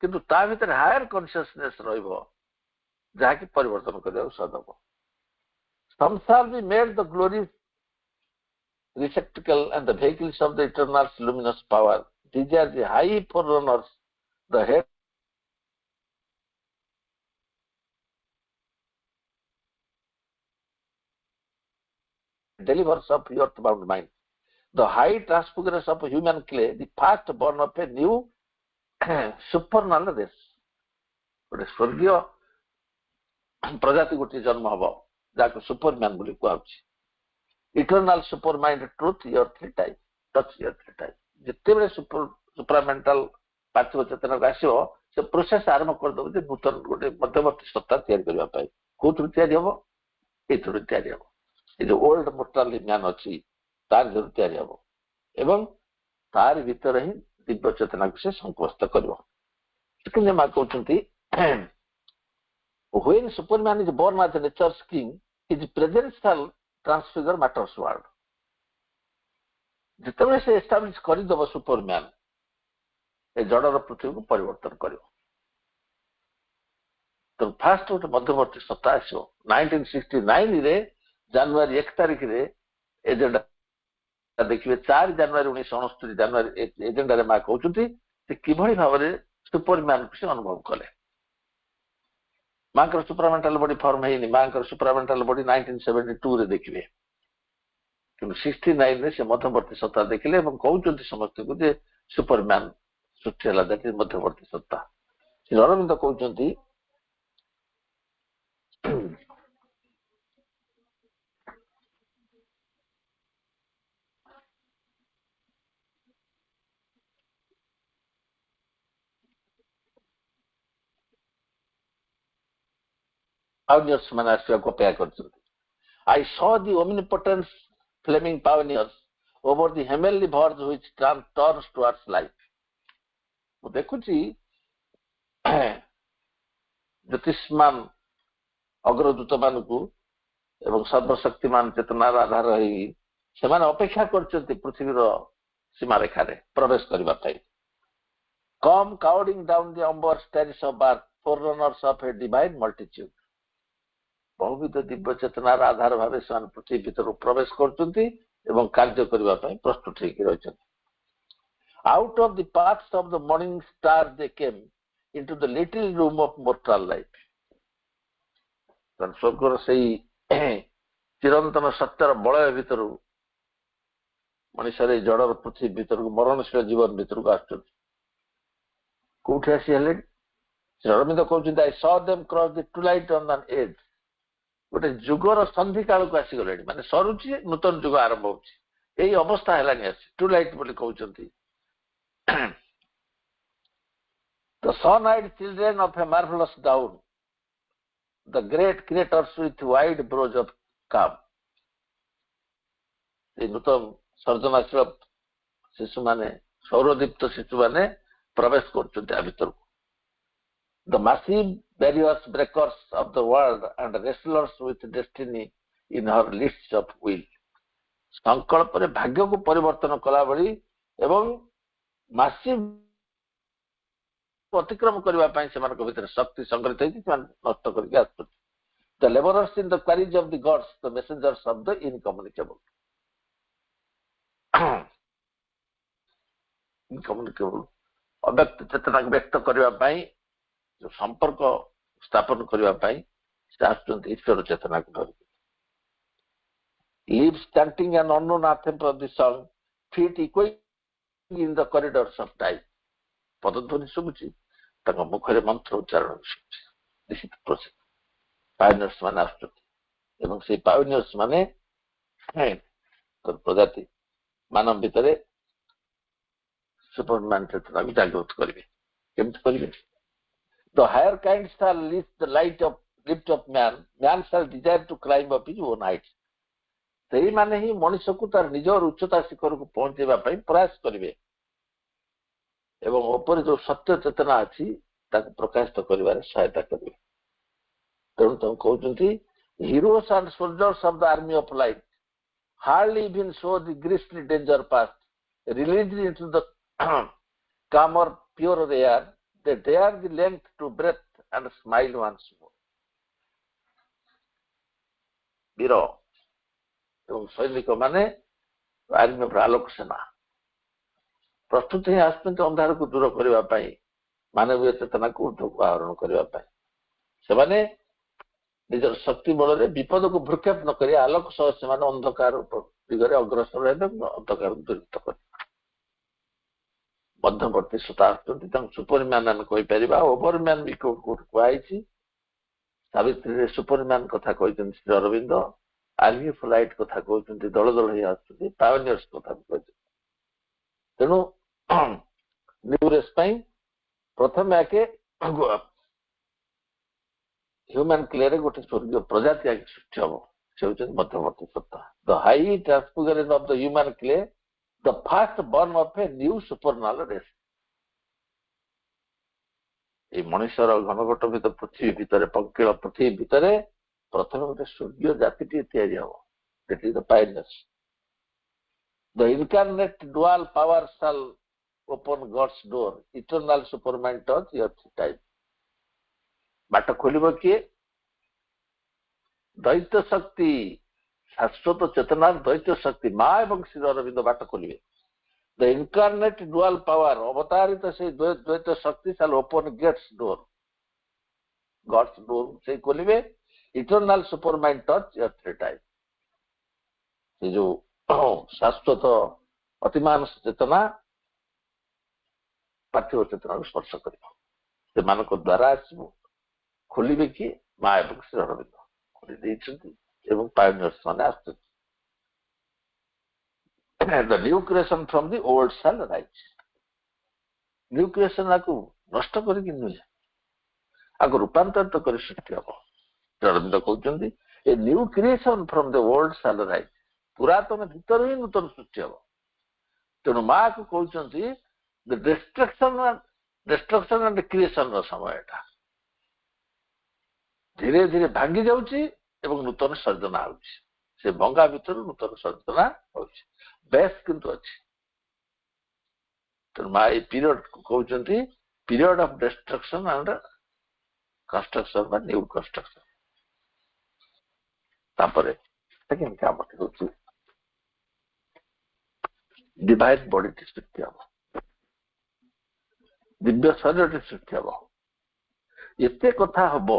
କିନ୍ତୁ ତା ଭିତରେ ହାୟର କନସିୟସନେସ୍ ରହିବ ଯାହାକି ପରିବର୍ତ୍ତନ କରିବାକୁ ସଦ ହବ। Some shall be made the glories receptacle and the vehicles of the eternal luminous power. These are the high forerunners, the head delivers of earthbound mind. The high transfigurers of human clay, the first born of a new supernal race. ଗୋଟେ ସ୍ୱର୍ଗୀୟ ପ୍ରଜାତି ଗୋଟିଏ ଜନ୍ମ ହବ ଯାହାକୁ superman ବୋଲି କୁହାଯାଉଛି। Eternal super mind truth earthly time, touch earthly time. ଯେତେବେଳେ ସୁପରାମେଣ୍ଟାଲ ପାର୍ଥିବ ଚେତନାକୁ ଆସିବ ସେ ପ୍ରୋସେସ ଆରମ୍ଭ କରିଦେବ ଯେ ନୂତନ ଗୋଟେ ମଧ୍ୟବର୍ତ୍ତୀ ସତ୍ତା ତିଆରି କରିବା ପାଇଁ। କୋଉଥିରୁ ତିଆରି ହବ? ଏଇଥିରୁ ତିଆରି ହବ। ଏ ଯୋଉ ଓଲ୍ଡ ମୋର୍ଟାଲ ମ୍ୟାନ ଅଛି ତାର ଥିରୁ ତିଆରି ହବ ଏବଂ ତାରି ଭିତରେ ହିଁ ଦିବ୍ୟ ଚେତନାକୁ ସେ ସଂକୋସ୍ତ କରିବ। କିନ୍ତୁ ମା କହୁଛନ୍ତି when Superman is born as a nature's king, his presence shall transfigure matter's world. ଯେତେବେଳେ ସେ ଏଷ୍ଟାବ୍ଲିଶ କରିଦେବ ସୁପରମ୍ୟାନ ଏ ଜଡର ପୃଥିବୀକୁ ପରିବର୍ତ୍ତନ କରିବ। ତ ଫାଷ୍ଟ ଗୋଟେ ମଧ୍ୟବର୍ତ୍ତୀ ସତ୍ତା ଆସିବ। 1969ରେ ଜାନୁଆରୀ 1 ତାରିଖରେ ଏଜେଣ୍ଡା ଦେଖିବେ। 4 ଜାନୁଆରୀ 1969 ଜାନୁଆରୀ ଏଜେଣ୍ଡାରେ ମା କହୁଛନ୍ତି ଯେ କିଭଳି ଭାବରେ ସୁପରମ୍ୟାନକୁ ସେ ଅନୁଭବ କଲେ। ମାଙ୍କର ସୁପରାମେଣ୍ଟାଲ ବଡି ଫର୍ମ ହେଇନି। ମାଙ୍କର ସୁପରାମେଣ୍ଟାଲ ବଡି 1972ରେ ଦେଖିବେ, କିନ୍ତୁ 69ରେ ସେ ମଧ୍ୟବର୍ତ୍ତୀ ସତ୍ତା ଦେଖିଲେ ଏବଂ କହୁଛନ୍ତି ସମସ୍ତଙ୍କୁ ଯେ ସୁପରମ୍ୟାନ ସୃଷ୍ଟି ହେଲା, ଦ୍ୟାଟ୍ ଇଜ ମଧ୍ୟବର୍ତ୍ତୀ ସତ୍ତା। ଶ୍ରୀ ଅରବିନ୍ଦ କହୁଛନ୍ତି ପାୟୋନିୟର୍ସ ମାନେ ଆସିବାକୁ ଅପେକ୍ଷା କରିଛନ୍ତି। I saw the omnipotence flaming pioneers over the heavenly verge which turns towards life. ମୁଁ ଦେଖୁଛି ଜ୍ୟୋତିଷମାନ ଅଗ୍ରଦୂତ ମାନଙ୍କୁ ଏବଂ ସର୍ବଶକ୍ତିମାନ ଚେତନାର ଆଧାର ହେଇ ସେମାନେ ଅପେକ୍ଷା କରିଛନ୍ତି ପୃଥିବୀର ସୀମାରେଖାରେ ପ୍ରବେଶ କରିବା ପାଇଁ। Come crowding down the umber stairs of earth, forerunners of a divine multitude. ବହୁବିଧ ଦିବ୍ୟ ଚେତନାର ଆଧାର ଭାବେ ସେମାନେ ପୃଥିବୀ ଭିତରକୁ ପ୍ରବେଶ କରୁଛନ୍ତି ଏବଂ କାର୍ଯ୍ୟ କରିବା ପାଇଁ ପ୍ରସ୍ତୁତ ହେଇକି ରହିଛନ୍ତି। Out of the paths of the morning star they came into the little room of mortal life. ସ୍ୱର୍ଗର ସେଇ ଚିରନ୍ତନ ସତ୍ୟର ବଳୟ ଭିତରୁ ମଣିଷର ଏଇ ଜଡର ପୃଥିବୀ ଭିତରକୁ ମରଣଶୀଳ ଜୀବନ ଭିତରକୁ ଆସୁଛନ୍ତି। କୋଉଠି ଆସି ହେଲେଣି? ଶ୍ରୀ ଅରବିନ୍ଦ କହୁଛନ୍ତି I saw them cross the twilight on an edge. ଗୋଟେ ଯୁଗର ସନ୍ଧି କାଳକୁ ଆସିଗଲେଣି, ମାନେ ସରୁଛି ନୂତନ ଯୁଗ ଆରମ୍ଭ ହଉଛି। ଏଇ ଅବସ୍ଥା ହେଲାଣି ଆସି ଟୁଲାଇଟ୍ ବୋଲି କହୁଛନ୍ତି। The sun-eyed children of a marvelous dawn, the great creators with wide brows of calm. এই ନୂତନ ସର୍ଜନାଶୀଳ ଶିଶୁମାନେ, ସୌରଦୀପ୍ତ ଶିଶୁମାନେ ପ୍ରବେଶ କରୁଛନ୍ତି ଆ ଭିତରକୁ। The massive barriers breakers of the world and wrestlers with destiny in her lists of will. ସଂକଳ୍ପରେ ଭାଗ୍ୟକୁ ପରିବର୍ତ୍ତନ କଲା ଭଳି ଏବଂ ମାସିଭ ଅତିକ୍ରମ କରିବା ପାଇଁ ସେମାନଙ୍କ ଭିତରେ ଶକ୍ତି ସଂଗଠିତ ହେଇଛି, ସେମାନେ ନଷ୍ଟ କରିକି ଆସୁଛନ୍ତି। The laborers in the quarries of the gods, the messengers of the incommunicable. Incommunicable ଅବ୍ୟକ୍ତ ଚେତନାକୁ ବ୍ୟକ୍ତ କରିବା ପାଇଁ, ଯୋଉ ସମ୍ପର୍କ ସ୍ଥାପନ କରିବା ପାଇଁ ସେ ଆସୁଛନ୍ତି ଈଶ୍ୱର ଚେତନାକୁ ଧରିକି। lives chanting an unknown anthem of the song, feet echoing in the corridors of time. ପଦଧ୍ୱନି ଶୁଭୁଛି, ତାଙ୍କ ମୁଖରେ ମନ୍ତ୍ର ଉଚ୍ଚାରଣ ଶୁଭୁଛି। ନିଶ୍ଚିତ ପ୍ରୋସେସ ପାୟୋନିୟର୍ସ ମାନେ ଆସୁଛନ୍ତି ଏବଂ ସେଇ ପାୟୋନିୟର୍ସ ମାନେ ପ୍ରଜାତି ମାନବ ଭିତରେ ସୁପରମ୍ୟାନ ଚେତନାକୁ ଜାଗ୍ରତ କରିବେ। କେମିତି କରିବେ? The higher kinds shall lift the lift of man, man shall desire to climb up his own heights. ସେଇମାନେ ହିଁ ମଣିଷକୁ ତାର ନିଜର ଉଚ୍ଚତା ଶିଖରକୁ ପହଞ୍ଚେଇବା ପାଇଁ ପ୍ରୟାସ କରିବେ ଏବଂ ଉପରେ ଯୋଉ ସତ୍ୟ ଚେତନା ଅଛି ତାକୁ ପ୍ରକାଶିତ କରିବାରେ ସହାୟତା କରିବେ। ତେଣୁ ତାଙ୍କୁ କହୁଛନ୍ତି heroes and soldiers of the army of light hardly even show the grisly danger past, released into the calmer, purer air, they dare the length to breath and smile once more. ବୀର ଏବଂ ସୈନିକ ମାନେ army of ଆଲୋକ ସେନା ପ୍ରସ୍ତୁତ ହିଁ ଆସୁଛନ୍ତି ଅନ୍ଧାରକୁ ଦୂର କରିବା ପାଇଁ, ମାନବୀୟ ଚେତନାକୁ ଆହରଣ କରିବା ପାଇଁ। ସେମାନେ ନିଜର ଶକ୍ତି ବଳରେ ବିପଦକୁ ଭ୍ରୂକ୍ଷେପ ନ କରି ଆଲୋକ ସହ ସେମାନେ ଅନ୍ଧକାର ଦିଗରେ ଅଗ୍ରସର ହେବେ, ଅନ୍ଧକାରକୁ ଦୂରୀଭୂତ କରିବେ। ମଧ୍ୟବର୍ତ୍ତୀ ସତ୍ତା ଆସୁଛନ୍ତି, ତାଙ୍କୁ ସୁପରମ୍ୟାନ ଆମେ କହିପାରିବା, ଓଭରମ୍ୟାନ ବି କୁହାଯାଇଛି। ସାବିତ୍ରୀରେ ସୁପରମ୍ୟାନ କଥା କହିଛନ୍ତି Shri Aurobindo, army of light କଥା କହୁଛନ୍ତି, ଦଳ ଦଳ ହେଇ ଆସୁଛନ୍ତି, ପାୟୋନିୟର୍ସ କଥା ବି କହିଛନ୍ତି। ତେଣୁ ନ୍ୟୁ ରେସ୍ ପାଇଁ ପ୍ରଥମେ ଆଗେ ହ୍ୟୁମାନ କ୍ଲେରେ ଗୋଟେ ସ୍ୱର୍ଗୀୟ ପ୍ରଜାତି ଆଗେ ସୃଷ୍ଟି ହବ, ସେ ହେଉଛନ୍ତି ମଧ୍ୟବର୍ତ୍ତୀ ସତ୍ତା। The high transfiguration of the human clay, the first born of a new supernal race. এই ମଣିଷର ଘନଘଟ ଭିତରେ, ପୃଥିବୀ ଭିତରେ, ପଙ୍କିଳ ପୃଥିବୀ ଭିତରେ ପ୍ରଥମେ ଗୋଟେ ସ୍ୱର୍ଗୀୟ ଜାତିଟିଏ ତିଆରି ହବ। That is the pioneers. The incarnate dual power shall open God's door, eternal superman touch earth time. ବାଟ ଖୋଲିବ କିଏ? ଦୈତ୍ୟ ଶକ୍ତି, ଶାଶ୍ୱତ ଚେତନାର ଦୈତ୍ୟ ଶକ୍ତି ମା ଏବଂ ଶ୍ରୀ ଅରବିନ୍ଦ ବାଟ ଖୋଲିବେ। The incarnate dual power, ଅବତାରିତ ସେଇ ଦ୍ୱୈତ ଶକ୍ତି shall open God's door, God's door ସେ ଖୋଲିବେ। eternal superman touch earth time, ସେ ଯୋଉ ଶାଶ୍ୱତ ଅତିମାନ ଚେତନା ପାର୍ଥିବ ଚେତନାକୁ ସ୍ପର୍ଶ କରିବ, ସେମାନଙ୍କ ଦ୍ୱାରା ଆସିବ। ଖୋଲିବେ କିଏ? ମା ଏବଂ ଶ୍ରୀ ଅରବିନ୍ଦ ଖୋଲି ଦେଇଛନ୍ତି ଏବଂ ପାୟୋନିୟର୍ସ ମାନେ ଆସୁଛନ୍ତି। The new creation from the old shall rise. New creation ଆକୁ ନଷ୍ଟ କରିକି ନୁହେଁ, ଆକୁ ରୂପାନ୍ତରିତ କରି ସୃଷ୍ଟି ହବ। ଅରବିନ୍ଦ କହୁଛନ୍ତି ଏ new creation from the old shall rise, ପୁରାତନ ଭିତରୁ ହିଁ ନୂତନ ସୃଷ୍ଟି ହବ। ତେଣୁ ମାକୁ କହୁଛନ୍ତି ଡିଷ୍ଟ୍ରକ୍ସନ ଆଣ୍ଡ କ୍ରିଏସନର ସମୟ ଏଟା। ଧୀରେ ଧୀରେ ଭାଙ୍ଗି ଯାଉଛି ଏବଂ ନୂତନ ସର୍ଜନା ହଉଛି। ସେ ଭଙ୍ଗା ଭିତରୁ ନୂତନ ସର୍ଜନା ହଉଛି, ବେଶ କିନ୍ତୁ ଅଛି। ତେଣୁ ମା ଏଇ ପିରିୟଡକୁ କହୁଛନ୍ତି ପିରିୟଡ ଅଫ ଡିଷ୍ଟ୍ରକ୍ସନ ଆଣ୍ଡ କନଷ୍ଟ୍ରକ୍ସନ ବା ନ୍ୟୁ କନଷ୍ଟ୍ରକ୍ସନ। ତାପରେ ସେକେଣ୍ଡ କାମଟି ହଉଛି ଡିଭାଇନ ବଡିଟି ସୃଷ୍ଟି ହବ, ଦିବ୍ୟ ଶରୀରଟି ସୃଷ୍ଟି ହବ। ଏତେ କଥା ହବ,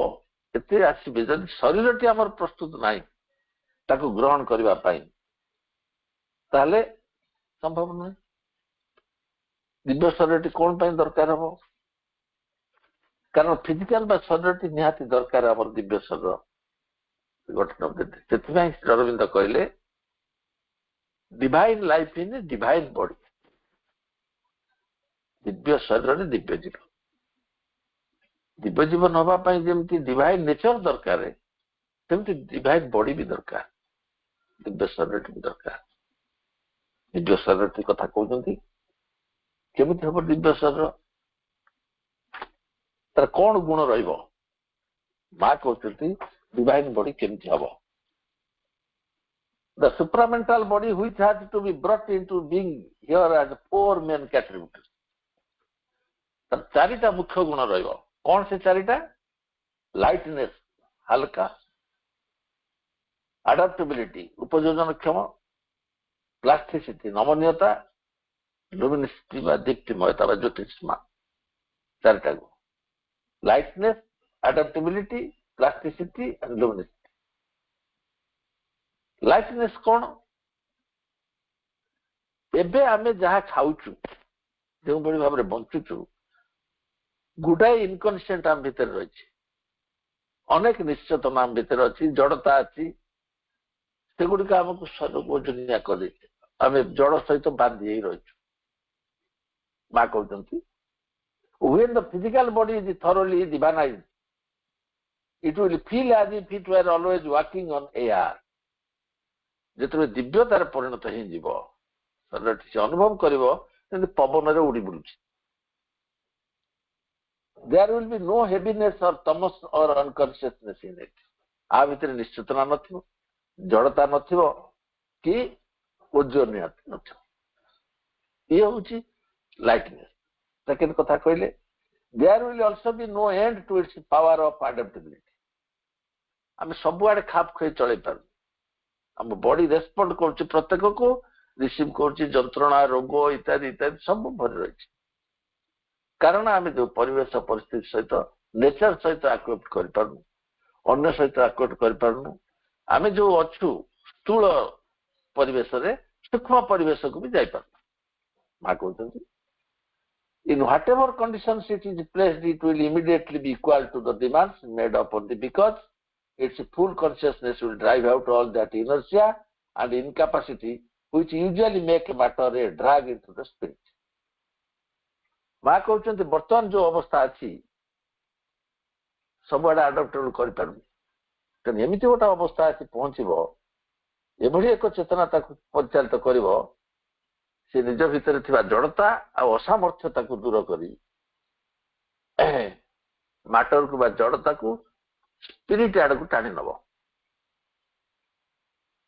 ଏତେ ଆସିବେ, ଯଦି ଶରୀରଟି ଆମର ପ୍ରସ୍ତୁତ ନାହିଁ ତାକୁ ଗ୍ରହଣ କରିବା ପାଇଁ, ତାହେଲେ ସମ୍ଭବ ନୁହେଁ। ଦିବ୍ୟ ଶରୀରଟି କଣ ପାଇଁ ଦରକାର ହବ? କାରଣ ଫିଜିକାଲ ବା ଶରୀରଟି ନିହାତି ଦରକାର ଆମର ଦିବ୍ୟ ଶରୀର ଗଠନ। ସେଥିପାଇଁ ଶ୍ରୀ ଅରବିନ୍ଦ କହିଲେ divine life in divine body, ଦିବ୍ୟ ଶରୀରରେ ଦିବ୍ୟ ଜୀବନ। ଦିବ୍ୟ ଜୀବନ ହବା ପାଇଁ ଯେମିତି ଡିଭାଇନ ନେଚର ଦରକାର, ସେମିତି ଡିଭାଇନ ବଡି ବି ଦରକାର, ଦିବ୍ୟ ଶରୀରଟି ବି ଦରକାର। ଦିବ୍ୟ ଶରୀରଟି କଥା କହୁଛନ୍ତି କେମିତି ହବ ଦିବ୍ୟ ଶରୀର, ତାର କଣ ଗୁଣ ରହିବ? ମା କହୁଛନ୍ତି ଡିଭାଇନ ବଡି କେମିତି ହବ? The supramental body which has to be brought into being here as 4 main attributes. ତାର ଚାରିଟା ମୁଖ୍ୟ ଗୁଣ ରହିବ। କଣ ସେ ଚାରିଟା? ଲାଇଟନେସ୍, ହାଲକା, ଆଡାପ୍ଟେବିଲିଟି, ଉପଯୋଜନକ୍ଷମ, ପ୍ଲାଷ୍ଟିସିଟି, ନମନୀୟତା, ଲୁମିନିସିଟି ବା ଦୀପ୍ତିମୟତା ବା ଜ୍ୟୋତିଷ୍ମା। ଚାରିଟା ଗୁଣ, ଲାଇଟନେସ୍, ଆଡାପ୍ଟେବିଲିଟି, ପ୍ଲାଷ୍ଟିସିଟି ଆଣ୍ଡ ଲୁମିନିସିଟି। ଲାଇଟନେସ୍ କଣ? ଏବେ ଆମେ ଯାହା ଖାଉଛୁ, ଯେଉଁଭଳି ଭାବରେ ବଞ୍ଚୁଛୁ, ଗୁଡାଏ ଇନକନସିଏଣ୍ଟ ଆମ ଭିତରେ ରହିଛି, ଅନେକ ନିଶ୍ଚେତନା ଆମ ଭିତରେ ଅଛି, ଜଡତା ଅଛି, ସେଗୁଡିକ ଆମକୁ ଶରୀରକୁ ଓଜନିଆ କରିଦେଇଛି। ଆମେ ଜଡ ସହିତ ବାନ୍ଧି ହେଇ ରହିଛୁ। ମା କହୁଛନ୍ତି, when the physical body is thoroughly divinized, it will feel as if it were always walking on air. ଯେତେବେଳେ ଦିବ୍ୟତାରେ ପରିଣତ ହେଇଯିବ, ଶରୀରଟି ସେ ଅନୁଭବ କରିବ ଯେମିତି ପବନରେ ଉଡି ବୁଲୁଛି। There will be no heaviness or tamas or unconsciousness in it. ଆ ଭିତରେ ନିଶ୍ଚେତନା ନଥିବ, ଜଡତା ନଥିବ, କି ଓଜନିଆ ନଥିବ। ଇଏ ହଉଛି ଲାଇଟନେସ୍। ସେକେଣ୍ଡ କଥା କହିଲେ, there will also be no end to its power of adaptability. ଆମେ ସବୁଆଡେ ଖାପ ଖୁଆଇ ଚଳେଇ ପାରୁ। ଆମ ବଡି ରେସ୍ପଣ୍ଡ କରୁଛି ପ୍ରତ୍ୟେକକୁ, ରିସିଭ କରୁଛି ଯନ୍ତ୍ରଣା, ରୋଗ ଇତ୍ୟାଦି ଇତ୍ୟାଦି ସବୁ ଭରି ରହିଛି। କାରଣ ଆମେ ଯୋଉ ପରିବେଶ ପରିସ୍ଥିତି ସହିତ, ନେଚର ସହିତ ଆକ୍ସେପ୍ଟ କରିପାରୁନୁ, ଅନ୍ୟ ସହିତ ଆକ୍ସେପ୍ଟ କରିପାରୁନୁ। ଆମେ ଯୋଉ ଅଛୁ ସ୍ଥୂଳ ପରିବେଶରେ ସୂକ୍ଷ୍ମ ପରିବେଶକୁ ବି ଯାଇପାରୁନୁ। ମା କହୁଛନ୍ତି, in whatever conditions it is placed, it will immediately be equal to the demands made upon it, because its full consciousness will drive out all that inertia and incapacity which usually make matter a drag into the spirit. ମା କହୁଛନ୍ତି, ବର୍ତ୍ତମାନ ଯୋଉ ଅବସ୍ଥା ଅଛି, ସବୁଆଡେ ଆଡପ୍ଟେବଲ କରିପାରୁନି। ତେଣୁ ଏମିତି ଗୋଟେ ଅବସ୍ଥା ଆସି ପହଞ୍ଚିବ, ଏଭଳି ଏକ ଚେତନା ତାକୁ ପରିଚାଳିତ କରିବ, ସେ ନିଜ ଭିତରେ ଥିବା ଜଡତା ଆଉ ଅସାମର୍ଥ୍ୟତାକୁ ଦୂର କରି ମାଟରକୁ ବା ଜଡତାକୁ ସ୍ପିରିଟ ଆଡକୁ ଟାଣି ନବ।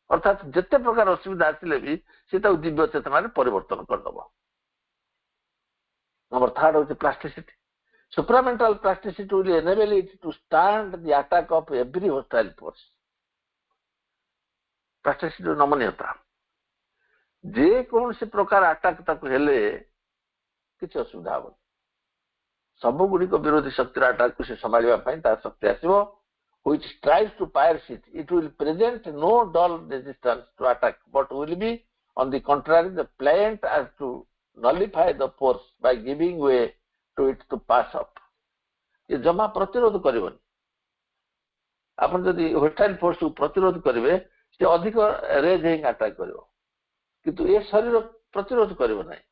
ଅର୍ଥାତ୍ ଯେତେ ପ୍ରକାର ଅସୁବିଧା ଆସିଲେ ବି ସେ ତାକୁ ଦିବ୍ୟ ଚେତନାରେ ପରିବର୍ତ୍ତନ କରିଦେବ। ନମ୍ବର ଥାର୍ଡ ହଉଛି ପ୍ଲାଷ୍ଟିସିଟି। ସୁପ୍ରାମେଣ୍ଟାଲ ପ୍ଲାଷ୍ଟିସିଟି will enable it to stand the attack of every hostile force. ପ୍ଲାଷ୍ଟିସିଟି ନମନୀୟତା, ଯେକୌଣସି ପ୍ରକାର ଆଟାକ ତାକୁ ହେଲେ କିଛି ଅସୁବିଧା ହବନି। ସବୁଗୁଡ଼ିକ ବିରୋଧୀ ଶକ୍ତିର ଆଟାକକୁ ସେ ସମ୍ଭାଳିବା ପାଇଁ ତା ଶକ୍ତି ଆସିବ, which strives to pierce it. It will present no dull resistance to attack, but will be on the contrary the pliant as to nullify the force by giving way to it to pass up. ये जमा प्रतिरोध କରିବନି। ଆପଣ ଯଦି ହୋଷ୍ଟାଇଲ ଫୋର୍ସକୁ ପ୍ରତିରୋଧ କରିବେ, ସେ ଅଧିକ ରେଜ୍ ହେଇକି ଆଟାକ୍ କରିବ, କିନ୍ତୁ ଏ ଶରୀର ପ୍ରତିରୋଧ କରିବ ନାହିଁ।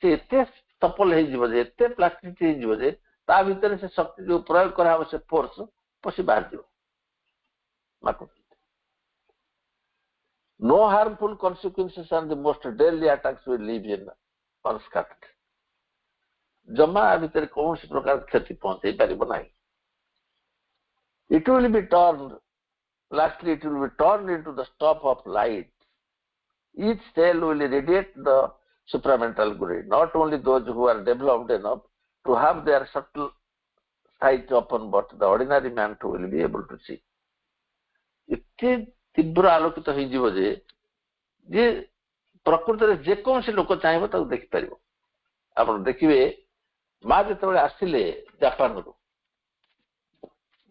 ସେ ଏତେ ସଫଳ ହେଇଯିବ ଯେ, ଏତେ ପ୍ଲାଷ୍ଟିସିଟି ହେଇଯିବ ଯେ, ତା ଭିତରେ ସେ ଶକ୍ତି ଯୋଉ ପ୍ରୟୋଗ କରାହବ, ସେ ଫୋର୍ସ ପଶି ବାହାରିଯିବ। No harmful consequences and the most deadly attacks will leave him unscathed. ଜମା ଭିତରେ କୌଣସି ପ୍ରକାର କ୍ଷତି ପହଞ୍ଚେଇ ପାରିବ ନାହିଁ। It will be turned, lastly it will be turned into the stuff of light. Each cell will radiate the supramental glory, not only those who are developed enough to have their subtle sight open, but the ordinary man too will be able to see. ଏତେ ତୀବ୍ର ଆଲୋକିତ ହେଇଯିବ ଯେ ପ୍ରକୃତରେ ଯେକୌଣସି ଲୋକ ଚାହିଁବ ତାକୁ ଦେଖିପାରିବ। ଆପଣ ଦେଖିବେ, ମା ଯେତେବେଳେ ଆସିଲେ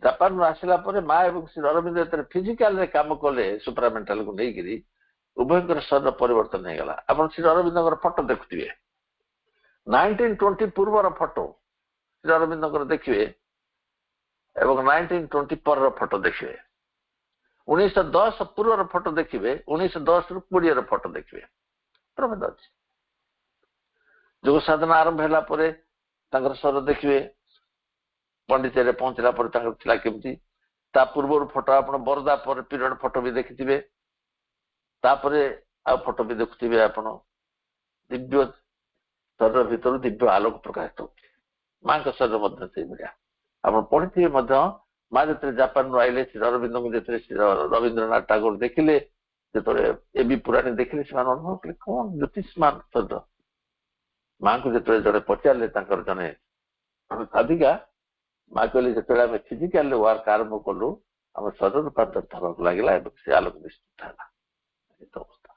ଜାପାନରୁ ଆସିଲା ପରେ ମା ଏବଂ ଶ୍ରୀ ଅରବିନ୍ଦ ଯେତେବେଳେ ଫିଜିକାଲରେ କାମ କଲେ ସୁପ୍ରାମେଣ୍ଟାଲକୁ ନେଇକିରି, ଉଭୟଙ୍କର ଶରୀର ପରିବର୍ତ୍ତନ ହେଇଗଲା। ଆପଣ ଶ୍ରୀ ଅରବିନ୍ଦଙ୍କର ଫଟୋ ଦେଖୁଥିବେ, 1920 ପୂର୍ବର ଫଟୋ ଶ୍ରୀ ଅରବିନ୍ଦଙ୍କର ଦେଖିବେ ଏବଂ 1920 ପରର ଫଟୋ ଦେଖିବେ। 1910 ପୂର୍ବର ଫଟୋ ଦେଖିବେ, 1910ରୁ 20ର ଫଟୋ ଦେଖିବେ, ପ୍ରଭେଦ ଅଛି। ଯୋଗ ସାଧନା ଆରମ୍ଭ ହେଲା ପରେ ତାଙ୍କର ଶରୀର ଦେଖିବେ, ପଣ୍ଡିଚେରୀରେ ପହଞ୍ଚିଲା ପରେ ତାଙ୍କର ଥିଲା କେମିତି। ତା ପୂର୍ବରୁ ଫଟୋ ଆପଣ ବରଦା ପରେ ପିରିୟଡ ଫଟୋ ବି ଦେଖିଥିବେ, ତାପରେ ଆଉ ଫଟୋ ବି ଦେଖୁଥିବେ ଆପଣ। ଦିବ୍ୟ ଶରୀର ଭିତରୁ ଦିବ୍ୟ ଆଲୋକ ପ୍ରକାଶିତ ହଉଛି। ମାଙ୍କ ଶରୀର ମଧ୍ୟ ସେଇଭଳିଆ। ଆପଣ ପଢିଥିବେ ମଧ୍ୟ, ମା ଯେତେବେଳେ ଜାପାନରୁ ଆଇଲେ, ଶ୍ରୀ ଅରବିନ୍ଦଙ୍କୁ ଯେତେବେଳେ ଶ୍ରୀ ରବୀନ୍ଦ୍ରନାଥ ଟାଗୋର ଦେଖିଲେ, ଯେତେବେଳେ এবି ପୁରାଣୀ ଦେଖିଲେ, ସେମାନେ ଅନୁଭବ କଲେ କଣ ଜ୍ୟୋତିଷମାନ ଶରୀର। ମାଙ୍କୁ ଯେତେବେଳେ ଜଣେ ପଚାରିଲେ, ତାଙ୍କର ଜଣେ ସାଧିକା, ମା କହିଲେ, ଯେତେବେଳେ ଆମେ ଫିଜିକାଲରେ ୱାର୍କ ଆରମ୍ଭ କଲୁ, ଆମ ଶରୀର ରୂପାନ୍ତରିତ ହେବାକୁ ଲାଗିଲା ଏବଂ ସେ ଆଲୋକ ନିଶ୍ଚିତ ହେଲା। ଅବସ୍ଥା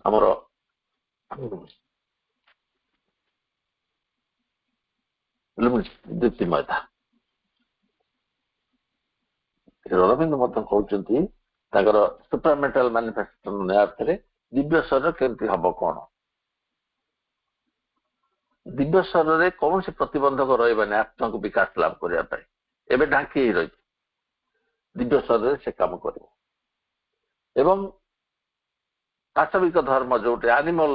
ଆମର ଦୀପ୍ତିମୟତା। ଅରବିନ୍ଦ ମଧ୍ୟ କହୁଛନ୍ତି ତାଙ୍କର ସୁପ୍ରାମେଣ୍ଟାଲ ମାନifestation ଅର୍ଥରେ ଦିବ୍ୟ ଶରୀର କେମିତି ହବ କଣ? ଦିବ୍ୟ ଶରୀରରେ କୌଣସି ପ୍ରତିବନ୍ଧକ ରହିବନି ଆତ୍ମାକୁ ବିକାଶ ଲାଭ କରିବା ପାଇଁ। ଏବେ ଢାଙ୍କି ହେଇ ରହିଛି, ଦିବ୍ୟ ଶରୀରରେ ସେ କାମ କରିବ। ଏବଂ ପାଶବିକ ଧର୍ମ ଯୋଉଠି ଆନିମଲ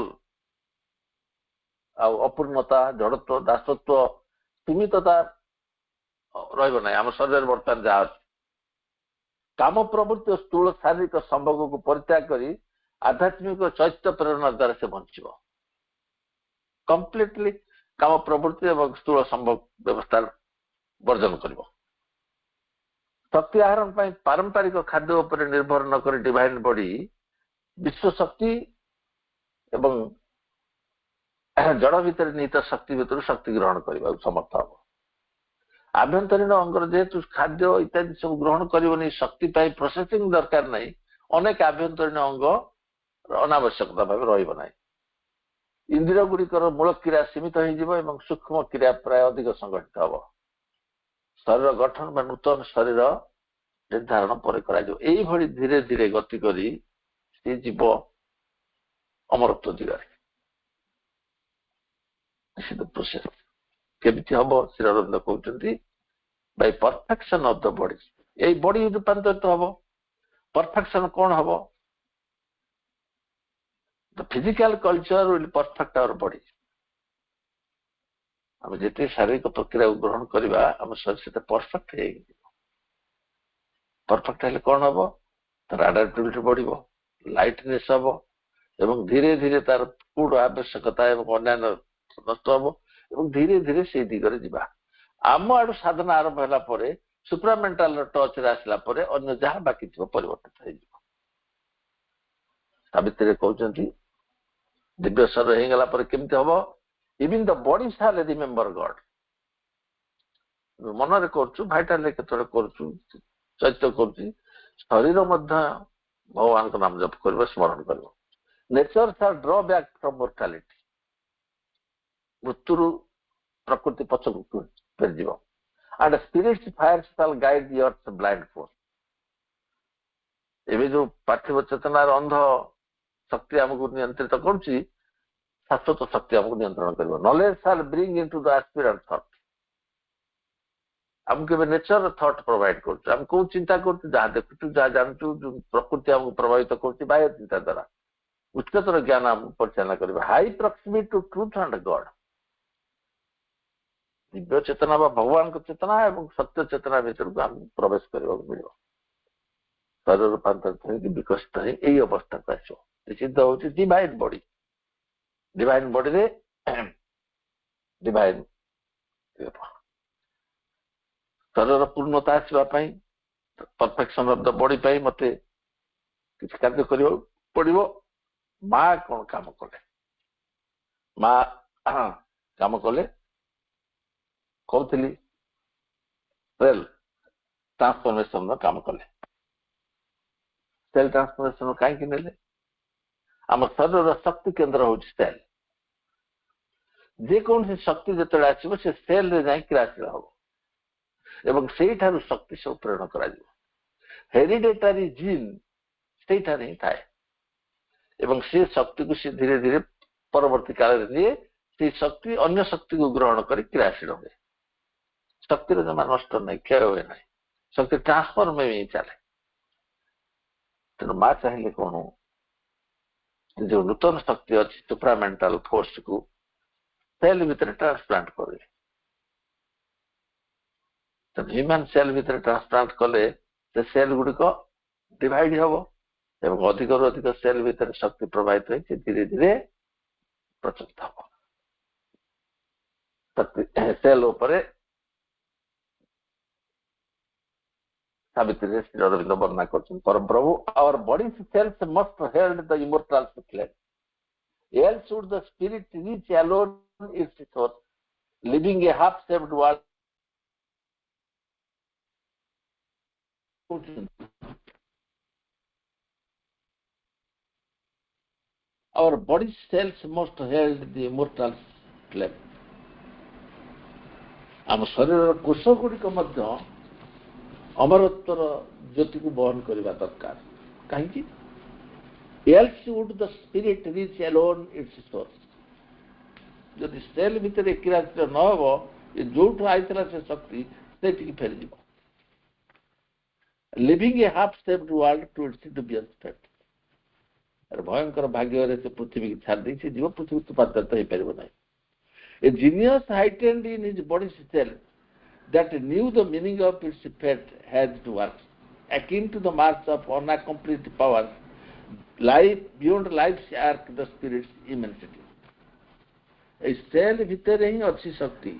ଆଉ ଅପୂର୍ଣ୍ଣତା, ଜଡତ୍ୱ, ଦାସତ୍ୱ, ସୀମିତତା ରହିବ ନାହିଁ। ଆମ ଶରୀରରେ ବର୍ତ୍ତମାନ ଯାହା ଅଛି କାମ ପ୍ରବୃତ୍ତି ଓ ସ୍ଥୂଳ ଶାରୀରିକ ସମ୍ଭୋଗକୁ ପରିତ୍ୟାଗ କରି ଆଧ୍ୟାତ୍ମିକ ଚୈତ୍ୟ ପ୍ରେରଣା ଦ୍ୱାରା ସେ ବଞ୍ଚିବ। କମ୍ପ୍ଲିଟଲି କାମ ପ୍ରବୃତ୍ତି ଏବଂ ସ୍ଥୂଳ ସମ୍ଭୋଗ ବ୍ୟବସ୍ଥା ବର୍ଜନ କରିବ। ଶକ୍ତି ଆହରଣ ପାଇଁ ପାରମ୍ପରିକ ଖାଦ୍ୟ ଉପରେ ନିର୍ଭର ନ କରି ଡିଭାଇନ ବଡି ବିଶ୍ୱ ଶକ୍ତି ଏବଂ ଜଡ଼ ଭିତରେ ନିହିତ ଶକ୍ତି ଭିତରୁ ଶକ୍ତି ଗ୍ରହଣ କରିବାକୁ ସମର୍ଥ ହବ। ଆଭ୍ୟନ୍ତରୀଣ ଅଙ୍ଗର ଯେହେତୁ ଖାଦ୍ୟ ଇତ୍ୟାଦି ସବୁ ଗ୍ରହଣ କରିବନି, ଶକ୍ତି ପାଇଁ ପ୍ରୋସେସିଂ ଦରକାର ନାହିଁ, ଅନେକ ଆଭ୍ୟନ୍ତରୀଣ ଅଙ୍ଗ ଅନାବଶ୍ୟକତା ଭାବେ ରହିବ ନାହିଁ। ଇନ୍ଦ୍ରିୟ ଗୁଡ଼ିକର ମୂଳ କ୍ରିୟା ସୀମିତ ହେଇଯିବ ଏବଂ ସୂକ୍ଷ୍ମ କ୍ରିୟା ପ୍ରାୟ ଅଧିକ ସଂଗଠିତ ହବ। ଶରୀର ଗଠନ ବା ନୂତନ ଶରୀର ନିର୍ଦ୍ଧାରଣ ପରେ କରାଯିବ। ଏଇଭଳି ଧୀରେ ଧୀରେ ଗତି କରି ସେ ଯିବ ଅମରତ୍ୱ ଦିଗରେ। ପ୍ରୋସେସ କେମିତି ହବ? ଶ୍ରୀ ଅରବିନ୍ଦ କହୁଛନ୍ତି Bai perfection of the body. ଏଇ ବଡି ରୂପାନ୍ତରିତ ହବ। ପରଫେକ୍ସନ କଣ ହବ? The physical culture will perfect our body. ଆମେ ଯେତେ ଶାରୀରିକ ପ୍ରକ୍ରିୟାକୁ ଗ୍ରହଣ କରିବା ଆମ ଶରୀର ସେତେ ପରଫେକ୍ଟ ହେଇଯିବ। ପରଫେକ୍ଟ ହେଲେ କଣ ହବ? ତାର ଆଡାପ୍ଟିବିଲିଟି ବଢିବ, ଲାଇଟନେସ୍ ହବ ଏବଂ ଧୀରେ ଧୀରେ ତାର ଫୁଡ ଆବଶ୍ୟକତା ଏବଂ ଅନ୍ୟାନ୍ୟ ନଷ୍ଟ ହବ ଏବଂ ଧୀରେ ଧୀରେ ସେଇ ଦିଗରେ ଯିବା। ଆମ ଆଡୁ ସାଧନା ଆରମ୍ଭ ହେଲା ପରେ ସୁପ୍ରାମେଣ୍ଟାଲ ଟଚରେ ଆସିଲା ପରେ ଅନ୍ୟ ଯାହା ବାକି ଥିବ ପରିବର୍ତ୍ତିତ ହେଇଯିବ। ସାବିତ୍ରୀରେ କହୁଛନ୍ତି ଦିବ୍ୟ ଶରୀର ହେଇଗଲା ପରେ କେମିତି ହବ? Even the body shall remember God. ମନରେ କରୁଛୁ, ଭାଇଟାଲରେ କେତେବେଳେ କରୁଛୁ, ଚୈତ୍ୟ କରୁଛି, ଶରୀର ମଧ୍ୟ ଭଗବାନଙ୍କ ନାମ ଜପ କରିବ, ସ୍ମରଣ କରିବ। Nature shall draw back from mortality. ମୃତ୍ୟୁରୁ ପ୍ରକୃତି ପଛକୁ ଫେରିଯିବ। And spirit's fire shall guide earth's blind force. ଏବେ ଯୋଉ ପାର୍ଥିବ ଚେତନାର ଅନ୍ଧ ଶକ୍ତି ଆମକୁ ନିୟନ୍ତ୍ରିତ କରୁଛି, ଶାଶ୍ୱତ ଶକ୍ତି ଆମକୁ ନିୟନ୍ତ୍ରଣ କରିବ। Knowledge shall bring into the aspirant thought. ଆମକୁ ଏବେ ନେଚର ଥଟ୍ ପ୍ରୋଭାଇଡ କରୁଛୁ। ଆମେ କୋଉ ଚିନ୍ତା କରୁଛୁ? ଯାହା ଦେଖୁଛୁ, ଯାହା ଜାଣୁଛୁ, ଯୋଉ ପ୍ରକୃତି ଆମକୁ ପ୍ରଭାବିତ କରୁଛି ବାହ୍ୟ ଚିନ୍ତା ଦ୍ୱାରା। ଉଚ୍ଚତର ଜ୍ଞାନ ଆମକୁ ପରିଚାଳନା କରିବ। High proximity to truth and God. ଦିବ୍ୟ ଚେତନା ବା ଭଗବାନଙ୍କ ଚେତନା ଏବଂ ସତ୍ୟ ଚେତନା ଭିତରକୁ ଆମକୁ ପ୍ରବେଶ କରିବାକୁ ମିଳିବ। ଶରୀର ରୂପାନ୍ତରିତ ହେଇକି ବିକଶିତ ହେଇ ଏଇ ଅବସ୍ଥାକୁ ଆସିବ। ସିଦ୍ଧ ହଉଛି ଡିଭାଇନ ବଡି। ଡିଭାଇନ ବଡିରେ ଡିଭାଇନ ଶରୀରର ପୂର୍ଣ୍ଣତା ଆସିବା ପାଇଁ, ପରଫେକ୍ସନ ଅଫ ଦ ବଡି ପାଇଁ ମତେ କିଛି କାର୍ଯ୍ୟ କରିବାକୁ ପଡିବ। ମା କଣ କାମ କଲେ? ମା କାମ କଲେ କହୁଥିଲି ସେଲ ଟ୍ରାନ୍ସଫର୍ମେସନ କାମ କଲେ। ସେଲ ଟ୍ରାନ୍ସଫର୍ମେସନ କାହିଁକି ନେଲେ? ଆମ ଶରୀରର ଶକ୍ତି କେନ୍ଦ୍ର ହଉଛି ସେଲ। ଯେକୌଣସି ଶକ୍ତି ଯେତେବେଳେ ଆସିବ ସେ ସେଲରେ ଯାଇ କ୍ରିୟାଶୀଳ ହବ ଏବଂ ସେଇଠାରୁ ଶକ୍ତି ସବୁ ପ୍ରେରଣ କରାଯିବ। ହେରିଡେଟାରୀ ଜିନ୍ ସେଇଠାରେ ହିଁ ଥାଏ ଏବଂ ସେ ଶକ୍ତିକୁ ସେ ଧୀରେ ଧୀରେ ପରବର୍ତ୍ତୀ କାଳରେ ନିଏ। ସେଇ ଶକ୍ତି ଅନ୍ୟ ଶକ୍ତିକୁ ଗ୍ରହଣ କରି କ୍ରିୟାଶୀଳ ହୁଏ। ଶକ୍ତିର ଜମା ନଷ୍ଟ ନାହିଁ, କ୍ଷୟ ହୁଏ ନାହିଁ। ଶକ୍ତି ଟ୍ରାନ୍ସଫର୍ମ ହେଇ ଚାଲେ। ତେଣୁ ମା ଚାହିଁଲେ କଣ? ଯୋଉ ନୂତନ ଶକ୍ତି ଅଛି ସୁପ୍ରାମେଣ୍ଟାଲ ଫୋର୍ସକୁ ସେଲ ଭିତରେ ଟ୍ରାନ୍ସପ୍ଲାଣ୍ଟ କରିବେ। ହ୍ୟୁମାନ ସେଲ ଭିତରେ ଟ୍ରାନ୍ସପ୍ଲାଣ୍ଟ କଲେ ସେ ସେଲ ଗୁଡିକ ଡିଭାଇଡ ହବ ଏବଂ ଅଧିକରୁ ଅଧିକ ସେଲ ଭିତରେ ଶକ୍ତି ପ୍ରବାହିତ ହେଇ ସେ ଧୀରେ ଧୀରେ ପ୍ରଚଳିତ ହବ। ସେଲ ଉପରେ ସାବିତ୍ରୀରେ ଶ୍ରୀ ଅରବିନ୍ଦ ବର୍ଣ୍ଣନା କରୁଛନ୍ତି। ପରମପ୍ରଭୁ our body cells must hold the immortal flame. Else would the spirit reach alone its source, living a half-shaped world. Our body cells must hold the immortal flame. ଆମ ଶରୀରର କୋଷ ଗୁଡ଼ିକ ମଧ୍ୟ ଅମରତ୍ୱର ଜ୍ୟୋତିକୁ ବହନ କରିବା ଦରକାର। କାହିଁକି? else would the spirit reach alone its source। ଯଦି ସେଲ୍ ଭିତରେ ଏକୀରାଶ୍ର ନ ହେବ, ଏ ଯୋଉଠୁ ଆଇଥିଲା ସେ ଶକ୍ତି ସେଠିକି ଫେରିଯିବ। living a half shaped world to its dubious fate। ଭୟଙ୍କର ଭାଗ୍ୟରେ ସେ ପୃଥିବୀକି ଛାଡ଼ି ଦେଇ ସେ ଯିବ, ପୃଥିବୀ ରୂପାନ୍ତରିତ ହେଇପାରିବ ନାହିଁ। A genius heightened in his body's cell that knew the meaning of its fate has to work, akin to the march of unaccomplished powers, life beyond life's arc, the spirit's immensity। এই cell ଭିତରେ ହିଁ ଅଛି ଶକ୍ତି,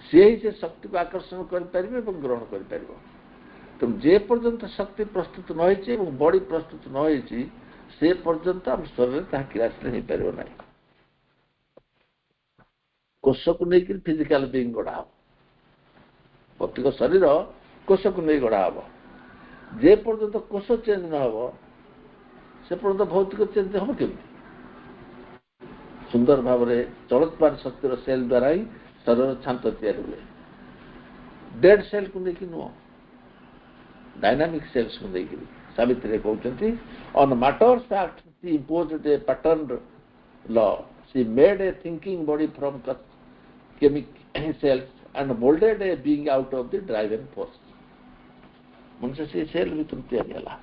ସିଏ ହିଁ ସେ ଶକ୍ତିକୁ ଆକର୍ଷଣ କରିପାରିବ ଏବଂ ଗ୍ରହଣ କରିପାରିବ। ତେଣୁ ଯେ ପର୍ଯ୍ୟନ୍ତ ଶକ୍ତି ପ୍ରସ୍ତୁତ ନ ହେଇଛି ଏବଂ ବଡି ପ୍ରସ୍ତୁତ ନ ହେଇଛି, ସେ ପର୍ଯ୍ୟନ୍ତ ଆମ ଶରୀରରେ ତାହା କ୍ରିୟାଶୀଳ ହେଇପାରିବ ନାହିଁ। କୋଷକୁ ନେଇକି ଫିଜିକାଲ ବିଙ୍ଗ ଗଢ଼ା ହବ, ଭୌତିକ ଶରୀର କୋଷକୁ ନେଇ ଗଢ଼ା ହବ। ଯେ ପର୍ଯ୍ୟନ୍ତ କୋଷ ଚେଞ୍ଜ ନ ହବ, ସେ ପର୍ଯ୍ୟନ୍ତ ଭୌତିକ ଚେଞ୍ଜ ହବ କେମିତି? ସୁନ୍ଦର ଭାବରେ ଚଳତ୍ମାନ ଶକ୍ତିର ସେଲ୍ ଦ୍ୱାରା ହିଁ ଶରୀରର ଛାଞ୍ଚ ତିଆରି ହୁଏ। ଡେଡ୍ ସେଲ୍କୁ ନେଇକି ନୁହଁ, ଡାଇନାମିକ୍ ସେଲ୍ସକୁ ନେଇକିରି। ସାବିତ୍ରୀ କହୁଛନ୍ତି, on matter's act she imposed a pattern law, she made a thinking body from chemic cells and molded a being out of the driving force। ମଣିଷ ସେ ସେଲ୍ ଭିତରୁ ତିଆରି ହେଲା,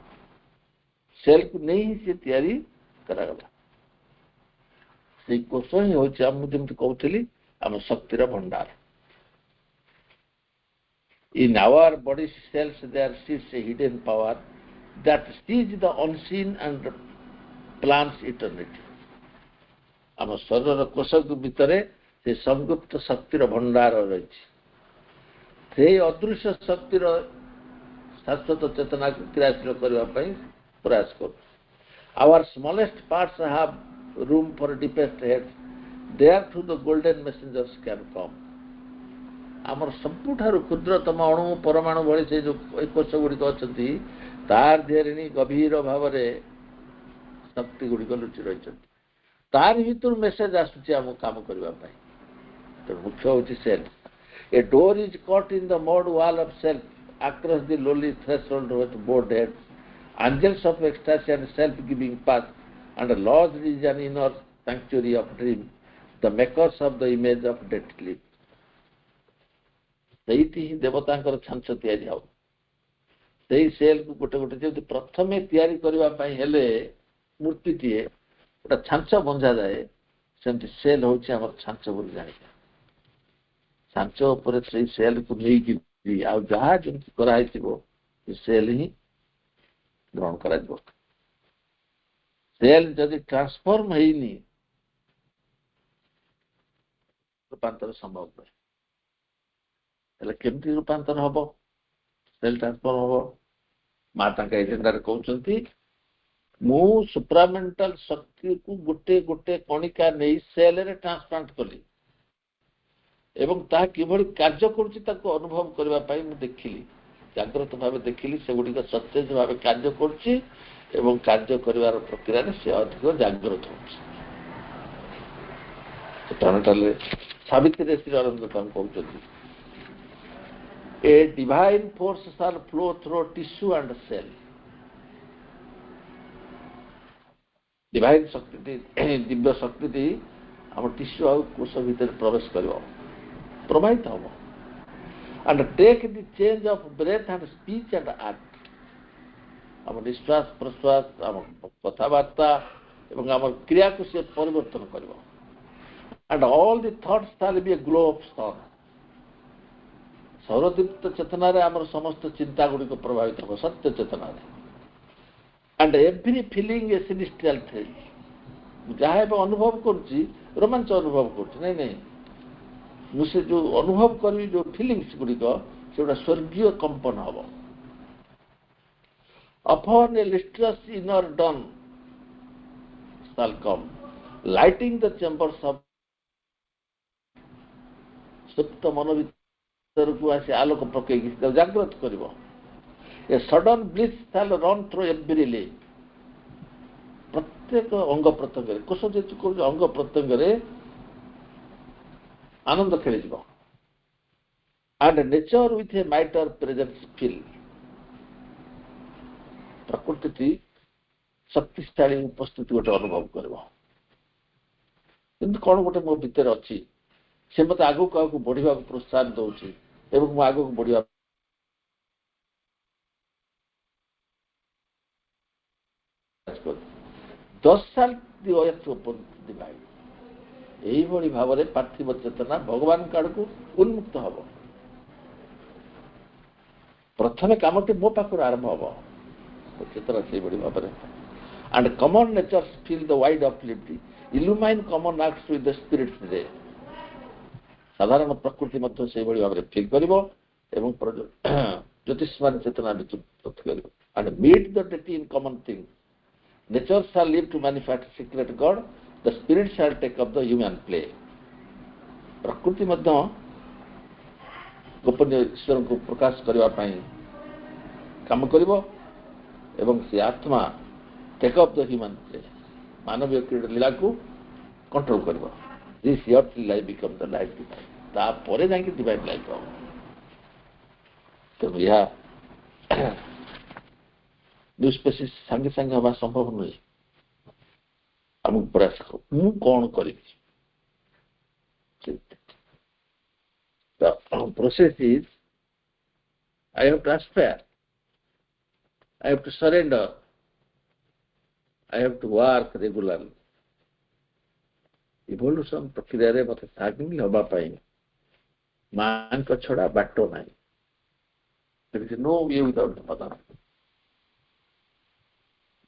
ସେଲ୍କୁ ନେଇ ହିଁ ସେ ତିଆରି କରାଗଲା। ସେଇ କୋଷ ହିଁ ହେଉଛି, ମୁଁ ଯେମିତି କହୁଥିଲି, ଆମ ଶକ୍ତିର ଭଣ୍ଡାର। In our body cells there sits a hidden power that sees the unseen and plans eternity। ଆମ ଶରୀରର କୋଷ ଭିତରେ ସେ ସଂଗୁପ୍ତ ଶକ୍ତିର ଭଣ୍ଡାର ରହିଛି। ସେଇ ଅଦୃଶ୍ୟ ଶକ୍ତିର ଶାଶ୍ୱତ ଚେତନାକୁ କ୍ରିୟାଶୀଳ କରିବା ପାଇଁ ପ୍ରୟାସ କରୁଛି। Our smallest parts have room for deepest heads, there too the golden messengers can come। ଆମର ସବୁଠାରୁ କ୍ଷୁଦ୍ରତମ ଅଣୁ ପରମାଣୁ ଭଳି ସେ ଯୋଉ କୋଷ ଗୁଡ଼ିକ ଅଛନ୍ତି, ତାର ଦେହରେ ହିଁ ଗଭୀର ଭାବରେ ଶକ୍ତି ଗୁଡ଼ିକ ଲୁଚି ରହିଛନ୍ତି। ତାର ଭିତରୁ ମେସେଜ ଆସୁଛି ଆମକୁ କାମ କରିବା ପାଇଁ। ତେଣୁ ମୁଖ୍ୟ ହେଉଛି cell. A door is cut in the mud wall of self, across the lowly threshold with bowed heads, angels of ecstasy and self-giving path, and lodged is an inner sanctuary of dream, the makers of the image of dead sleep। ସେଇଠି ହିଁ ଦେବତାଙ୍କର ଛାଞ୍ଚ ତିଆରି ହବ। ସେଇ ସେଲ୍କୁ ଗୋଟେ ଗୋଟେ, ଯେମିତି ପ୍ରଥମେ ତିଆରି କରିବା ପାଇଁ ହେଲେ ମୂର୍ତ୍ତିଟିଏ ଗୋଟେ ଛାଞ୍ଚ ବଞ୍ଜାଯାଏ, ସେମିତି ସେଲ୍ ହେଉଛି ଆମର ଛାଞ୍ଚ ବୋଲି ଜାଣିବା। ଛାଞ୍ଚ ଉପରେ ସେଇ ସେଲ୍କୁ ନେଇକି ଆଉ ଯାହା ଯେମିତି କରାହେଇଥିବ, ସେ ସେଲ୍ ହିଁ ଗ୍ରହଣ କରାଯିବ। ସେଲ୍ ଯଦି ଟ୍ରାନ୍ସଫର୍ମ ହେଇନି, ରୂପାନ୍ତର ସମ୍ଭବ ନୁହେଁ। ହେଲେ କେମିତି ରୂପାନ୍ତର ହବ? ସେଲ୍ ଟ୍ରାନ୍ସଫର୍ମ ହବ। ମା ତାଙ୍କ ଏଜେଣ୍ଡାରେ କହୁଛନ୍ତି, ମୁଁ ସୁପ୍ରାମେଣ୍ଟାଲ ଶକ୍ତିକୁ ଗୋଟେ ଗୋଟେ କଣିକା ନେଇ ସେଲ୍ରେ ଟ୍ରାନ୍ସପ୍ଲାଣ୍ଟ କଲି ଏବଂ ତାହା କିଭଳି କାର୍ଯ୍ୟ କରୁଛି ତାକୁ ଅନୁଭବ କରିବା ପାଇଁ ମୁଁ ଦେଖିଲି, ଜାଗ୍ରତ ଭାବେ ଦେଖିଲି। ସେଗୁଡ଼ିକ ସତେଜ ଭାବେ କାର୍ଯ୍ୟ କରୁଛି ଏବଂ କାର୍ଯ୍ୟ କରିବାର ପ୍ରକ୍ରିୟାରେ ସେ ଅଧିକ ଜାଗ୍ରତ ହେଉଛି। ସାବିତ୍ରୀରେ ଶ୍ରୀ ଅରବିନ୍ଦ ତାଙ୍କୁ କହୁଛନ୍ତି, a divine force shall flow through tissue and cell। Divine ଶକ୍ତିଟି, ଦିବ୍ୟ ଶକ୍ତିଟି ଆମ ଟିସ୍ୟୁ ଆଉ କୋଷ ଭିତରେ ପ୍ରବେଶ କରିବ, ପ୍ରବାହିତ ହବ। and take the change of breath and speech and act। ଆମ ନିଶ୍ୱାସ ପ୍ରଶ୍ୱାସ, ଆମ କଥାବାର୍ତ୍ତା ଏବଂ ଆମ କ୍ରିୟାକୁ ସେ ପରିବର୍ତ୍ତନ କରିବ। and all the thoughts shall be a glow of sun। ସୌରଦୀପ୍ତ ଚେତନାରେ ଆମର ସମସ୍ତ ଚିନ୍ତା ଗୁଡ଼ିକ ପ୍ରଭାବିତ ହେବ, ସତ୍ୟ ଚେତନାରେ। and every feeling a celestial thrill। ମୁଁ ଯାହା ଏବେ ଅନୁଭବ କରୁଛି, ରୋମାଞ୍ଚ ଅନୁଭବ କରୁଛି, ନାଇଁ, ମୁଁ ସେ ଯୋଉ ଅନୁଭବ କରିବି, ଯୋଉ ଫିଲିଙ୍ଗସ୍ ଗୁଡ଼ିକ, ସେଗୁଡ଼ା ସ୍ୱର୍ଗୀୟ କମ୍ପନ ହବ। upon a lustrous inner dawn shall come, lighting the chambers of। ସୁପ୍ତ ମନ ଭିତରକୁ ଆସି ଆଲୋକ ପକେଇକି ଜାଗ୍ରତ କରିବ। A sudden bliss shall run through every limb। ପ୍ରତ୍ୟେକ ଅଙ୍ଗ ପ୍ରତ୍ୟଙ୍ଗରେ, କୋଷ ଯେହେତୁ କହୁଛି, ଅଙ୍ଗ ପ୍ରତ୍ୟଙ୍ଗରେ ଆନନ୍ଦ ଖେଳିଯିବ। and nature with a mightier presence feel. प्रकृति शक्तिशाली उपस्थिति गोटे अनुभव करब कौन गोटे मो भीतर अच्छी से मत आगू आगू बढ़ा प्रोत्साहन दौर आगू बढ़ा 10 साल यही भाव में पार्थिव चेतना भगवान आड़ को उन्मुक्त हम प्रथम कमटी मो पाखर आरंभ हम चेतना से भाव में and common natures feel the wide uplifting illumine common acts with the spirit's ray साधारण प्रकृति मध्य से भाव में फील कर ज्योतिषमान चेतना विद्युत कर and meet the deity in common things nature shall live to manifest secret God the spirit shall take up the human play प्रकृति मध्य गोपनीय ईश्वर को प्रकाश करने काम कर से आत्मा take up the human play मानवीय क्रीड़ा लीला को कंट्रोल कर this earth life become the life divine तापर जाके डिवाइन लाइफ हम तेणु यह न्यू स्पेसीज सांगे सांगे हवा संभव नुहे आमको प्रयास कर मु कौन करी process is I have to aspire I have to surrender I have to work regularly. Evolution प्रक्रिया रे मते सागिंग हबा पाई मान को छोड़ा बाटो नहीं there is no way without the mother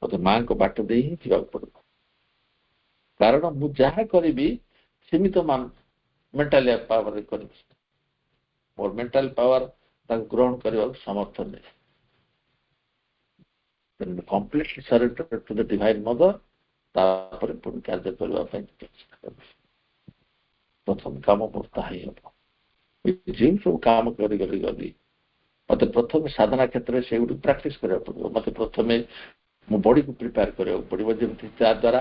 मते मान को बाटो दे ही थिबा पड़ो कारण मु जहा करबी सीमित मान मेंटल पावर करी मोर मेंटल पावर ताक ग्रहण करबा समर्थ नहीं then completely surrender to the divine mother तापर पुन कार्य करबा पई प्रथम काम करता है जिन सब काम करी गली गली मते प्रथम साधना क्षेत्र से उडी प्रैक्टिस करबा पड़ो मते प्रथम मो बॉडी को प्रिपेयर करबा पड़ो जेमति ता द्वारा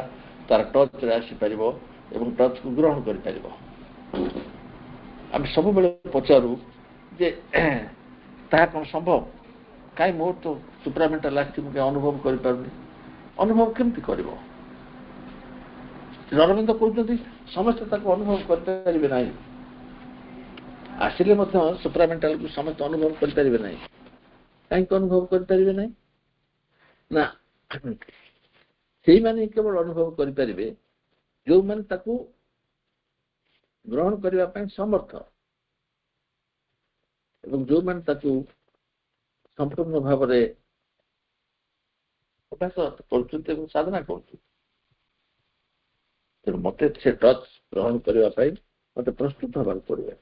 तार टच राशि परिबो एवं टच को ग्रहण करि परिबो हम सब बेले पचारू जे ता कोन संभव कई मोर तो सुप्रामेंटल एक्टिविटी अनुभव कर अनुभव केमती कर अरविंद कहते समस्त अनुभव करें ना आसिले सुप्रामेंटल को समस्त अनुभव करें ना कहीं अनुभव करें ना से माने केवल अनुभव करें जो मैंने ग्रहण करने समर्थ एवं जो मैंने संपूर्ण भाव में प्रकाश कर साधना कर मत से टच ग्रहण करने मत प्रस्तुत होगा पड़े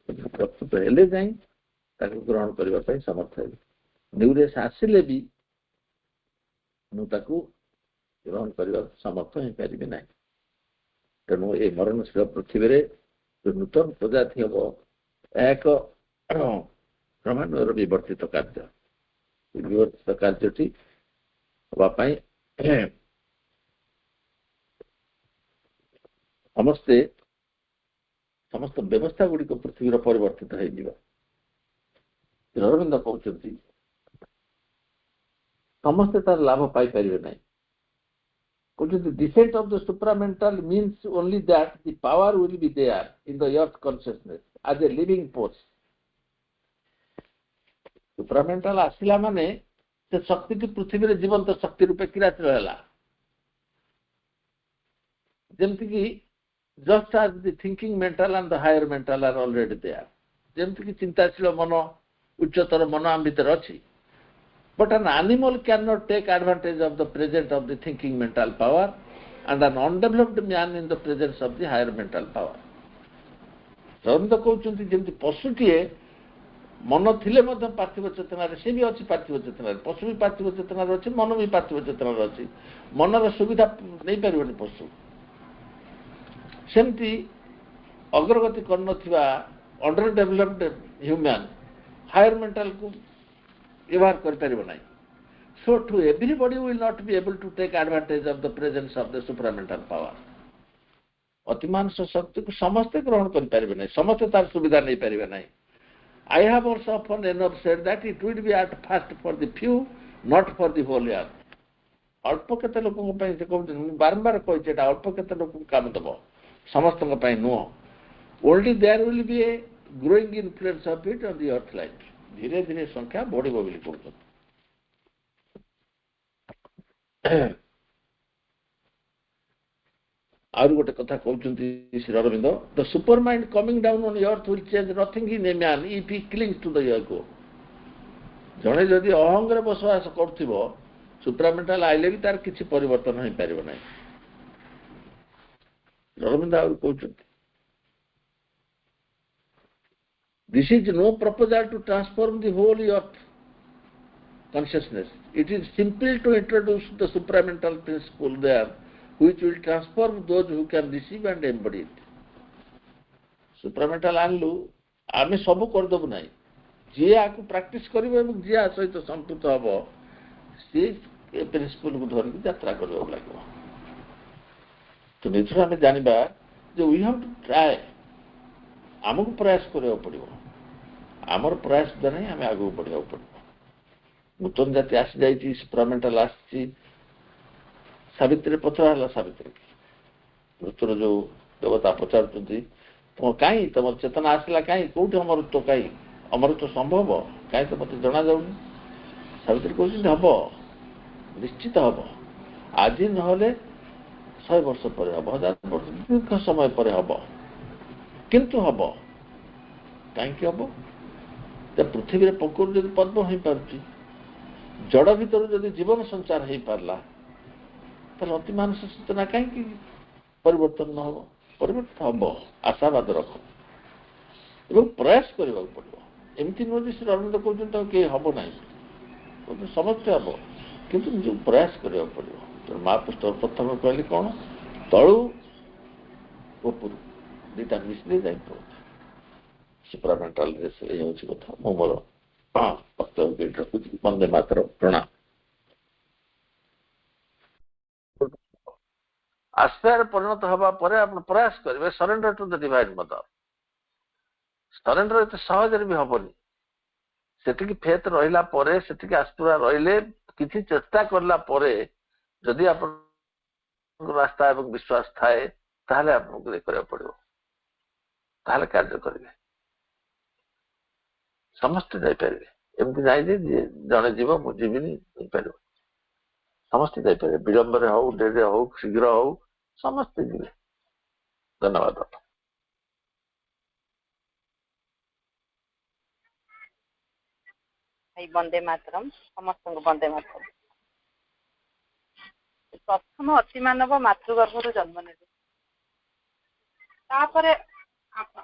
प्रस्तुत हेले जाए ग्रहण करने समर्थ है न्यूरेस आसिले भी मुझे ग्रहण करने समर्थ हो पारि ना तेणु ये मरणशील पृथ्वी में जो नूतन प्रजाति हम एक ब्रह्मांड विवर्तित कार्य विवर्तित कार्यटी हाँपाई समस्ते समस्त व्यवस्था गुड़िक पृथ्वी परिवर्तित अरविंद कहते समस्ते तार लाभ पाई पारे ना कहते descent of the supramental means only that the power will be there in the earth consciousness as a living force supramental आसला माने से शक्ति की पृथ्वी रे जीवंत शक्ति रूपे क्रियाशील है जमती कि just as the thinking mental and the higher mental are already there जमती कि चिंताशील मन उच्चतर मन आम भीतर अच्छी but an animal can not take advantage of the present of the thinking mental power and an undeveloped man in the presence of the higher mental power Rabindra कहते जमती पशुटीए मन थिले पार्थिव चेतना से भी अच्छी पार्थिव चेतना पशु भी पार्थिव चेतना अच्छी मन भी पार्थिव चेतना अच्छी मनर सुविधा नहीं पार पशु सेमती अग्रगति कर under developed human higher mental को व्यवहार कर ना so to everybody will not be able to take advantage of the presence of the supramental power अतिमानस शक्ति को समस्ते ग्रहण कर समस्ते तार सुविधा नहीं पारे ना I have also often enough said that it will be at first for the few, not for the whole earth. ଅଳ୍ପ କେତେ ଲୋକଙ୍କ ପାଇଁ ସେ କହୁଛନ୍ତି, ମୁଁ ବାରମ୍ବାର କହିଛି ଏଟା ଅଳ୍ପ କେତେ ଲୋକଙ୍କୁ କାମ ଦେବ, ସମସ୍ତଙ୍କ ପାଇଁ ନୁହଁ। Only there will be a growing influence of it on the earth life. ଧୀରେ ଧୀରେ ସଂଖ୍ୟା ବଢିବ ବୋଲି କହୁଛନ୍ତି। ଆହୁରି ଗୋଟେ କଥା କହୁଛନ୍ତି Shri Arvind, the supermind coming down on the earth will change nothing in a man if he clings to the ego. ଜଣେ ଯଦି ଅହଙ୍ଗରେ ବସବାସ କରୁଥିବ, ସୁପ୍ରାମେଣ୍ଟାଲ ଆଇଲେ ବି ତାର କିଛି ପରିବର୍ତ୍ତନ ହେଇପାରିବ ନାହିଁ। ଅରବିନ୍ଦ ଆହୁରି କହୁଛନ୍ତି, this is no proposal to transform the whole earth consciousness. It is simple to introduce the supramental principle there, which will transform those who can receive and embody it. Supramental ଆଣିଲୁ, ଆମେ ସବୁ କରିଦେବୁ ନାହିଁ। ଯିଏ ଆକୁ ପ୍ରାକ୍ଟିସ୍ କରିବ ଏବଂ ଯିଏ ଆ ସହିତ ସମ୍ପୃକ୍ତ ହେବ, ସେ ପ୍ରିନ୍ସିପଲକୁ ଧରିକି ଯାତ୍ରା କରିବାକୁ ଲାଗିବ। ତେଣୁ ଏଥିରୁ ଆମେ ଜାଣିବା ଯେ ୱି ହାଭ୍ ଟୁ ଟ୍ରାଏ, ଆମକୁ ପ୍ରୟାସ କରିବାକୁ ପଡ଼ିବ। ଆମର ପ୍ରୟାସ ଦ୍ୱାରା ହିଁ ଆମେ ଆଗକୁ ବଢ଼ିବାକୁ ପଡ଼ିବ। ନୂତନ ଜାତି ଆସିଯାଇଛି, ସୁପ୍ରାମେଣ୍ଟାଲ ଆସିଛି। ସାବିତ୍ରୀ ପଚରା ହେଲା, ସାବିତ୍ରୀ ମୃତ୍ୟୁର ଯୋଉ ଦେବତା ପଚାରୁଛନ୍ତି, କାହିଁ ତମର ଚେତନା ଆସିଲା, କାହିଁ କୋଉଠି ଅମରତ୍ୱ, କାହିଁ ଅମରତ୍ୱ ସମ୍ଭବ, କାହିଁ ତ ମତେ ଜଣାଯାଉନି। ସାବିତ୍ରୀ କହୁଛନ୍ତି ହବ, ନିଶ୍ଚିତ ହବ। ଆଜି ନହେଲେ 100 ବର୍ଷ ପରେ ହବ, 1000 ବର୍ଷ, ଦୀର୍ଘ ସମୟ ପରେ ହବ, କିନ୍ତୁ ହବ। କାହିଁକି ହବ? ପୃଥିବୀରେ ପଙ୍କରୁ ଯଦି ପଦ୍ମ ହେଇପାରୁଛି, ଜଡ଼ ଭିତରୁ ଯଦି ଜୀବନ ସଞ୍ଚାର ହେଇପାରିଲା, ତାହେଲେ ଅତି ମାନସ ଚେତନା କାହିଁକି ପରିବର୍ତ୍ତନ ନ ହବ? ପରିବର୍ତ୍ତନ ହବ, ଆଶାବାଦ ରଖ ଏବଂ ପ୍ରୟାସ କରିବାକୁ ପଡ଼ିବ। ଏମିତି ନୁହେଁ ଯେ ଶ୍ରୀ ଅରବିନ୍ଦ କହୁଛନ୍ତି ତାକୁ କେହି ହବ ନାହିଁ, ସମସ୍ତେ ହବ, କିନ୍ତୁ ନିଜକୁ ପ୍ରୟାସ କରିବାକୁ ପଡ଼ିବ। ତେଣୁ ମହାପୁରୁଷ ପ୍ରଥମେ କହିଲେ କ'ଣ, ତଳୁ ଉପରୁ ଦୁଇଟା ମିଶିଲେ ଯାଇ ପଡ଼ୁଛି ସୁପ୍ରାମେଣ୍ଟାଲ ରେସ୍। ଏଇ ହେଉଛି କଥା। ମୁଁ ମୋର ବକ୍ତବ୍ୟ ଏଇଠି ରଖୁଛି। ବନ୍ଦେ ମାତରମ୍, ପ୍ରଣାମ। ଆସ୍ପେୟାର ପରିଣତ ହେବା ପରେ ଆପଣ ପ୍ରୟାସ କରିବେ, surrender to the divine mother. Surrender ଏତେ ସହଜରେ ବି ହବନି। ସେତିକି ଫେଥ ରହିଲା ପରେ, ସେତିକି ଆସ୍ପେୟା ରହିଲେ, କିଛି ଚେଷ୍ଟା କଲା ପରେ ଯଦି ଆପଣଙ୍କ ରାସ୍ତା ଏବଂ ବିଶ୍ୱାସ ଥାଏ, ତାହେଲେ ଆପଣଙ୍କୁ ଇଏ କରିବାକୁ ପଡ଼ିବ, ତାହେଲେ କାର୍ଯ୍ୟ କରିବେ। ସମସ୍ତେ ଯାଇପାରିବେ, ଏମିତି ନାହିଁ ଯେ ଜଣେ ଯିବ ମୁଁ ଯିବିନି, ହେଇପାରିବ। ସମସ୍ତେ ଯାଇପାରିବେ, ବିଳମ୍ବରେ ହଉ, ଡେରିରେ ହଉ, ଶୀଘ୍ର ହଉ, ସମସ୍ତେ ଯିବେ। ଧନ୍ୟବାଦ। ବନ୍ଦେ ମାତରମ୍, ସମସ୍ତଙ୍କୁ ବନ୍ଦେ ମାତରମ୍। ପ୍ରଥମ ଅତିମାନବ ମାତୃଗର୍ଭରୁ ଜନ୍ମ ନେବେ, ତାପରେ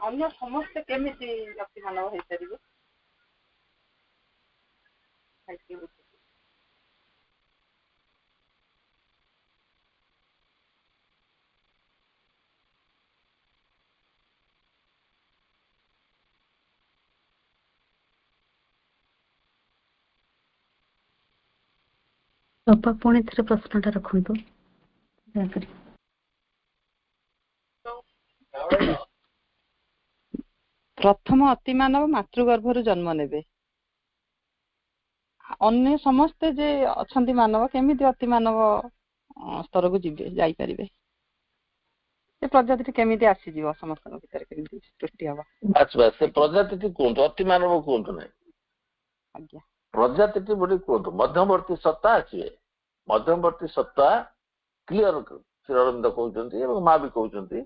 ଅନ୍ୟ ସମସ୍ତେ କେମିତି ଅତିମାନବ ହେଇପାରିବେ? ବାପା ପୁଣି ଥରେ ପ୍ରଶ୍ନଟା ରଖନ୍ତୁ ଦୟାକରି। ପ୍ରଥମ ଅତିମାନବ ମାତୃଗର୍ଭରୁ ଜନ୍ମ ନେବେ, ଅନ୍ୟ ସମସ୍ତେ ଯେ ଅଛନ୍ତି ମାନବ କେମିତି ଅତିମାନବ ସ୍ତରକୁ ଯିବେ, ଯାଇପାରିବେ? ସେ ପ୍ରଜାତିଟି କେମିତି ଆସିଯିବ, ସମସ୍ତଙ୍କ ଭିତରେ କେମିତି ସୃଷ୍ଟି ହବ? ସେ ପ୍ରଜାତିଟି କୁହନ୍ତୁ, ଅତିମାନବ କୁହନ୍ତୁ ନାହିଁ। ଆଜ୍ଞା, ପ୍ରଜାତିଟି ବୋଲି କୁହନ୍ତୁ। ମଧ୍ୟବର୍ତ୍ତୀ ସତ୍ତା ଆସିବେ। ମଧ୍ୟବର୍ତ୍ତୀ ସତ୍ତା କ୍ଲିୟର ଶ୍ରୀ ଅରବିନ୍ଦ କହୁଛନ୍ତି ଏବଂ ମା ବି କହୁଛନ୍ତି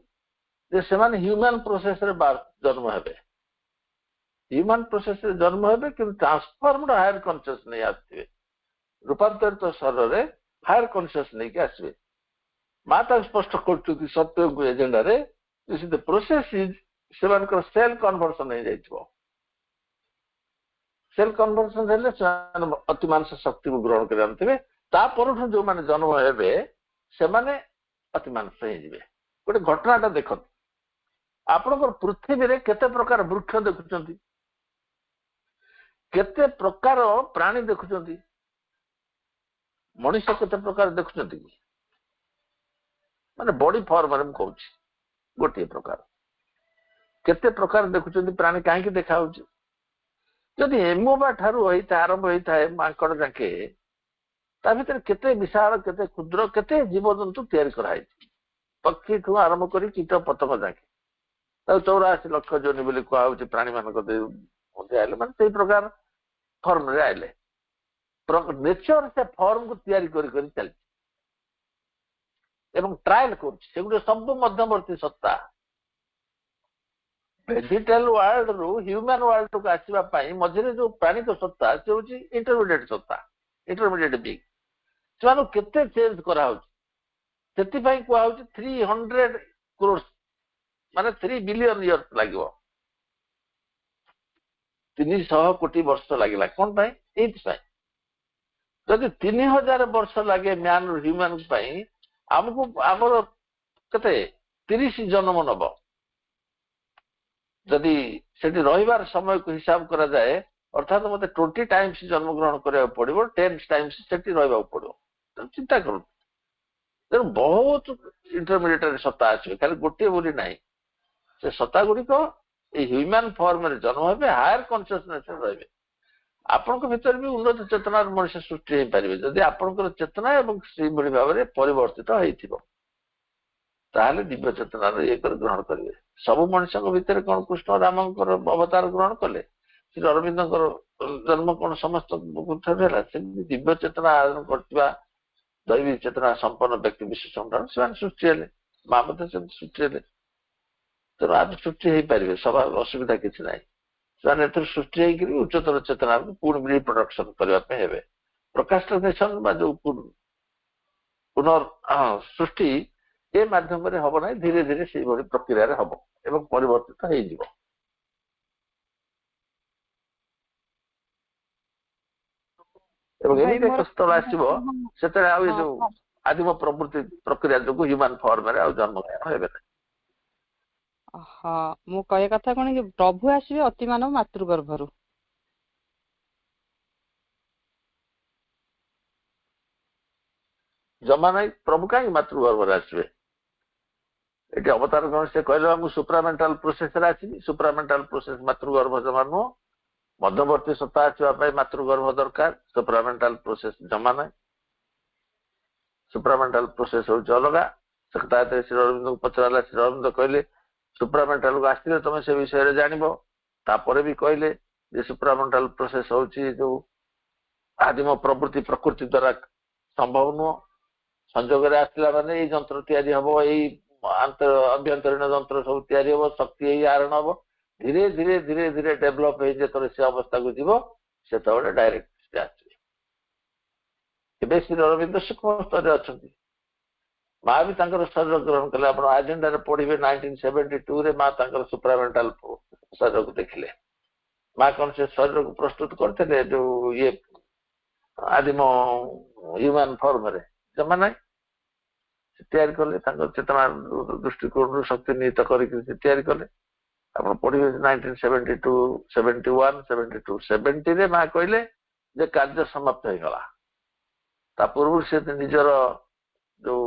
ଯେ ସେମାନେ ହ୍ୟୁମାନ ପ୍ରୋସେସରେ ଜନ୍ମ ହେବେ। ହ୍ୟୁମାନ ପ୍ରୋସେସରେ ଜନ୍ମ ହେବେ, କିନ୍ତୁ ଟ୍ରାନ୍ସଫର୍ମଡ ହାୟର କନସିୟସ୍ ନେଇ ଆସିଥିବେ। ରୂପାନ୍ତରିତ ଶରୀରରେ ହାୟର କନସିୟସ୍ ନେଇକି ଆସିବେ। ମା ତାକୁ ସ୍ପଷ୍ଟ କରୁଛନ୍ତି ସତ୍ୟଙ୍କୁ ଏଜେଣ୍ଡାରେ, ପ୍ରୋସେସ ଇଜ ସେମାନଙ୍କର ସେଲ୍ କନଭର୍ସନ ହେଇଯାଇଥିବ। ସେଲ୍ କନଭର୍ସନ ହେଲେ ସେମାନେ ଅତିମାନସ ଶକ୍ତିକୁ ଗ୍ରହଣ କରି ଆଣିଥିବେ। ତା ପରଠୁ ଯୋଉମାନେ ଜନ୍ମ ହେବେ ସେମାନେ ଅତିମାନସ ହେଇଯିବେ। ଗୋଟେ ଘଟଣାଟା ଦେଖନ୍ତୁ, ଆପଣଙ୍କର ପୃଥିବୀରେ କେତେ ପ୍ରକାର ବୃକ୍ଷ ଦେଖୁଛନ୍ତି, କେତେ ପ୍ରକାର ପ୍ରାଣୀ ଦେଖୁଛନ୍ତି, ମଣିଷ କେତେ ପ୍ରକାର ଦେଖୁଛନ୍ତି କି? ମାନେ ବଡି ଫର୍ମରେ ମୁଁ କହୁଛି, ଗୋଟିଏ ପ୍ରକାର। କେତେ ପ୍ରକାର ଦେଖୁଛନ୍ତି ପ୍ରାଣୀ, କାହିଁକି ଦେଖା ହଉଛି? ଯଦି ଏମୋବା ଠାରୁ ଆରମ୍ଭ ହେଇଥାଏ ମାଙ୍କଡ ଯାକେ, ତା ଭିତରେ କେତେ ବିଶାଳ, କେତେ କ୍ଷୁଦ୍ର, କେତେ ଜୀବଜନ୍ତୁ ତିଆରି କରାହେଇଛି, ପକ୍ଷୀଠୁ ଆରମ୍ଭ କରି କୀଟ ପତଙ୍ଗ ଯାକେ। ତାକୁ 84 ଲକ୍ଷ ଯୋନି ବୋଲି କୁହାହଉଛି ପ୍ରାଣୀ ମାନଙ୍କ ମଧ୍ୟ ଆଇଲେ, ମାନେ ସେଇ ପ୍ରକାର ଫର୍ମରେ ଆଇଲେ। ନେଚର ସେ ଫର୍ମକୁ ତିଆରି କରି କରି ଚାଲିଛି ଏବଂ ଟ୍ରାଏଲ କରୁଛି। ସେଗୁଡିକ ସବୁ ମଧ୍ୟବର୍ତ୍ତୀ ସତ୍ତା। ଭେଜିଟାଲ ୱାର୍ଲଡ ରୁ ହ୍ୟୁମାନ ୱାର୍ଲଡ କୁ ଆସିବା ପାଇଁ ମଝିରେ ଯୋଉ ପ୍ରାଣିକ ସତ୍ତା, ସେ ହଉଛି ଇଣ୍ଟରମିଡିଏଟ ସତ୍ତା, ଇଣ୍ଟରମିଡିଏଟ ବିଙ୍ଗ। ସେମାନଙ୍କୁ କେତେ ଚେଞ୍ଜ କରାହଉଛି। ସେଥିପାଇଁ କୁହାହଉଛି 300 crores, ମାନେ 3 ବିଲିୟନ ଇୟର୍ସ ଲାଗିବ। 300 କୋଟି ବର୍ଷ ଲାଗିଲା। କଣ ପାଇଁ? ଏଇଥିପାଇଁ। ଯଦି 3000 ବର୍ଷ ଲାଗେ ମ୍ୟାନ ହ୍ୟୁମାନ ପାଇଁ, ଆମକୁ ଆମର କେତେ 30 ଜନ୍ମ ନବ। ଯଦି ସେଠି ରହିବାର ସମୟକୁ ହିସାବ କରାଯାଏ, ଅର୍ଥାତ୍ ମତେ 20 ଟାଇମ୍ସ ଜନ୍ମଗ୍ରହଣ କରିବାକୁ ପଡିବ, 10 ଟାଇମ୍ସ ସେଠି ରହିବାକୁ ପଡିବ। ଚିନ୍ତା କରନ୍ତୁ। ତେଣୁ ବହୁତ ଇଣ୍ଟରମିଡିଏଟ ସତ୍ତା ଆସିବେ, ଖାଲି ଗୋଟିଏ ବୋଲି ନାହିଁ। ସେ ସତ୍ତା ଗୁଡିକ ଏଇ ହ୍ୟୁମାନ ଫର୍ମରେ ଜନ୍ମ ହେବେ, ହାୟର କନସିୟସନେସରେ ରହିବେ। ଆପଣଙ୍କ ଭିତରେ ବି ଉନ୍ନତ ଚେତନାର ମଣିଷ ସୃଷ୍ଟି ହେଇପାରିବେ ଯଦି ଆପଣଙ୍କର ଚେତନା ଏବଂ ସେଇଭଳି ଭାବରେ ପରିବର୍ତ୍ତିତ ହେଇଥିବ। ତାହେଲେ ଦିବ୍ୟ ଚେତନାର ଇଏ କରି ଗ୍ରହଣ କରିବେ। ସବୁ ମଣିଷଙ୍କ ଭିତରେ କଣ କୃଷ୍ଣ ରାମଙ୍କର ଅବତାର ଗ୍ରହଣ କଲେ? ଶ୍ରୀ ଅରବିନ୍ଦଙ୍କର ଜନ୍ମ କଣ ସମସ୍ତଙ୍କ ଠାରୁ ହେଲା? ସେମିତି ଦିବ୍ୟ ଚେତନା ଆହରଣ କରିଥିବା ଦୈବିକ ଚେତନା ସମ୍ପନ୍ନ ବ୍ୟକ୍ତି ବିଶେଷଙ୍କ ଠାରୁ ସେମାନେ ସୃଷ୍ଟି ହେଲେ। ମା ମଧ୍ୟ ସେମିତି ସୃଷ୍ଟି ହେଲେ। ତେଣୁ ଆଜି ସୃଷ୍ଟି ହେଇପାରିବେ, ସବା ଅସୁବିଧା କିଛି ନାହିଁ। ସେମାନେ ଏଥିରୁ ସୃଷ୍ଟି ହେଇକରି ଉଚ୍ଚତର ଚେତନାକୁ ପୁଣି ରିପ୍ରଡକ୍ସନ କରିବା ପାଇଁ ହେବେ। ପ୍ରକାଷ୍ଟନେସନ ବା ଯୋଉ ସୃଷ୍ଟି ଏ ମାଧ୍ୟମରେ ହବ ନାହିଁ, ଧୀରେ ଧୀରେ ସେଇଭଳି ପ୍ରକ୍ରିୟାରେ ହବ ଏବଂ ପରିବର୍ତ୍ତିତ ହେଇଯିବ। ଏବଂ ଏମିତି ଏକ ସ୍ଥଳ ଆସିବ, ସେଥିରେ ଆଉ ଏ ଯୋଉ ଆଦିମ ପ୍ରବୃତ୍ତି ପ୍ରକ୍ରିୟା ଯୋଗୁଁ ହ୍ୟୁମାନ ଫର୍ମରେ ଆଉ ଜନ୍ମଗ୍ରହଣ ହେବେ ନାହିଁ। ହଁ, ମୁଁ କହିବା କଥା କଣ କି, ପ୍ରଭୁ ଆସିବେ ଅତିମାନବ ମାତୃଗର୍ଭରୁ। ଜମା ନାହିଁ। ପ୍ରଭୁ କାହିଁକି ମାତୃଗର୍ଭରେ ଆସିବେ? ଏଠି ଅବତାର କଣ ସେ କହିଲେ, ମୁଁ ସୁପ୍ରାମେଣ୍ଟାଲ ପ୍ରୋସେସରେ ଆସିବି। ସୁପ୍ରାମେଣ୍ଟାଲ ପ୍ରୋସେସ ମାତୃଗର୍ଭ ଜମା ନୁହଁ। ମଧ୍ୟବର୍ତ୍ତୀ ସତ୍ତା ଆସିବା ପାଇଁ ମାତୃଗର୍ଭ ଦରକାର। ସୁପ୍ରାମେଣ୍ଟାଲ ପ୍ରୋସେସ ଜମା ନାହିଁ। ସୁପ୍ରାମେଣ୍ଟାଲ ପ୍ରୋସେସ ହଉଛି ଅଲଗା। ସେକ୍ରେଟାରୀ ଶ୍ରୀ ଅରବିନ୍ଦଙ୍କୁ ପଚରାଲା, ଶ୍ରୀ ଅରବିନ୍ଦ କହିଲେ ସୁପ୍ରାମେଣ୍ଟାଲକୁ ଆସିଥିଲେ ତମେ ସେ ବିଷୟରେ ଜାଣିବ। ତାପରେ ବି କହିଲେ ଯେ ସୁପ୍ରାମେଣ୍ଟାଲ ପ୍ରୋସେସ ହଉଛି ଯୋଉ ଆଦିମ ପ୍ରବୃତ୍ତି ପ୍ରକୃତି ଦ୍ୱାରା ସମ୍ଭବ ନୁହଁ। ସଂଯୋଗରେ ଆସିଲା ମାନେ ଏଇ ଯନ୍ତ୍ର ତିଆରି ହବ, ଏଇ ଆଭ୍ୟନ୍ତରୀଣ ଯନ୍ତ୍ର ସବୁ ତିଆରି ହବ, ଶକ୍ତି ଏଇ ଆହରଣ ହବ। ଧୀରେ ଧୀରେ ଧୀରେ ଧୀରେ ଡେଭଲପ ହେଇ ଯେତେବେଳେ ସେ ଅବସ୍ଥାକୁ ଯିବ, ସେତେବେଳେ ଡାଇରେକ୍ଟ ସେ ଆସିବେ। ଏବେ ଶ୍ରୀ ଅରବିନ୍ଦ ସୂକ୍ଷ୍ମ ସ୍ତରରେ ଅଛନ୍ତି। ମା ବି ତାଙ୍କର ଶରୀର ଗ୍ରହଣ କଲେ। ଆପଣ ଆଜେଣ୍ଡାରେ ପଢିବେ 1972ରେ ମା ତାଙ୍କର ସୁପ୍ରାମେଣ୍ଟାଲ ଶରୀରକୁ ଦେଖିଲେ। ମା କଣ ସେ ଶରୀରକୁ ପ୍ରସ୍ତୁତ କରିଥିଲେ ଯୋଉ ଇଏ ଆଦିମ ହ୍ୟୁମାନ ଫର୍ମରେ? ଜମା ନାହିଁ। ସେ ତିଆରି କଲେ ତାଙ୍କ ଚେତନା ଦୃଷ୍ଟିକୋଣରୁ ଶକ୍ତି ନିହିତ କରିକି ସେ ତିଆରି କଲେ। ଆପଣ ପଢିବେ 1972, 71, 72, 70ରେ ମା କହିଲେ ଯେ କାର୍ଯ୍ୟ ସମାପ୍ତ ହେଇଗଲା। ତା ପୂର୍ବରୁ ସେ ନିଜର ଯୋଉ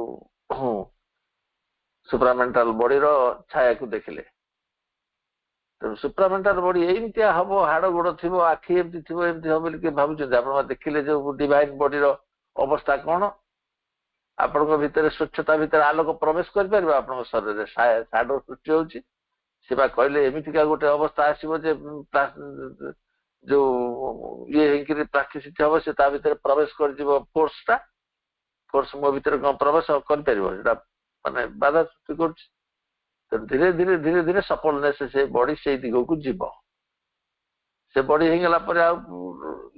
ସୁପ୍ରାମେଣ୍ଟାଲ ବଡିର ଛାୟାକୁ ଦେଖିଲେ। ତେଣୁ ସୁପ୍ରାମେଣ୍ଟାଲ ବଡି ଏମିତିଆ ହବ, ହାଡ ଗୋଡ ଥିବ, ଆଖି ଏମିତି ଥିବ, ଏମିତି ହବ ବୋଲି କିଏ ଭାବୁଛନ୍ତି? ଆପଣ ଦେଖିଲେ ଯୋଉ ଡିଭାଇନ ବଡିର ଅବସ୍ଥା କଣ? ଆପଣଙ୍କ ଭିତରେ ସ୍ୱଚ୍ଛତା ଭିତରେ ଆଲୋକ ପ୍ରବେଶ କରିପାରିବ? ଆପଣଙ୍କ ଶରୀରରେ ସାଡୋ ସୃଷ୍ଟି ହଉଛି। ସେ ବା କହିଲେ ଏମିତିକା ଗୋଟେ ଅବସ୍ଥା ଆସିବ ଯେ ଯୋଉ ଇଏ ହେଇକିରି ପ୍ରାକୃତିକ ହବ, ସେ ତା ଭିତରେ ପ୍ରବେଶ କରିଯିବ। ଫୋର୍ସ ମୋ ଭିତରେ କଣ ପ୍ରବେଶ କରିପାରିବ? ସେଟା ମାନେ ବାଧା ସୃଷ୍ଟି କରୁଛି। ତେଣୁ ଧୀରେ ଧୀରେ ଧୀରେ ଧୀରେ ସଫଳନେସ ସେ ବଡି ସେଇ ଦିଗକୁ ଯିବ। ସେ ବଡି ହେଇଗଲା ପରେ ଆଉ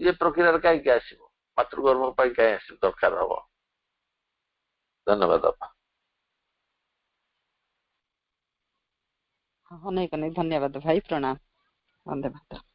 ଇଏ ପ୍ରକ୍ରିୟାରେ କାହିଁକି ଆସିବ? ମାତୃଗର୍ଭ ପାଇଁ କାହିଁ ଆସିବ ଦରକାର ହବ? ଧନ୍ୟବାଦ। ଅନେକ ଅନେକ ଧନ୍ୟବାଦ ଭାଇ, ପ୍ରଣାମ। ବନ୍ଦେ ମାତରମ୍।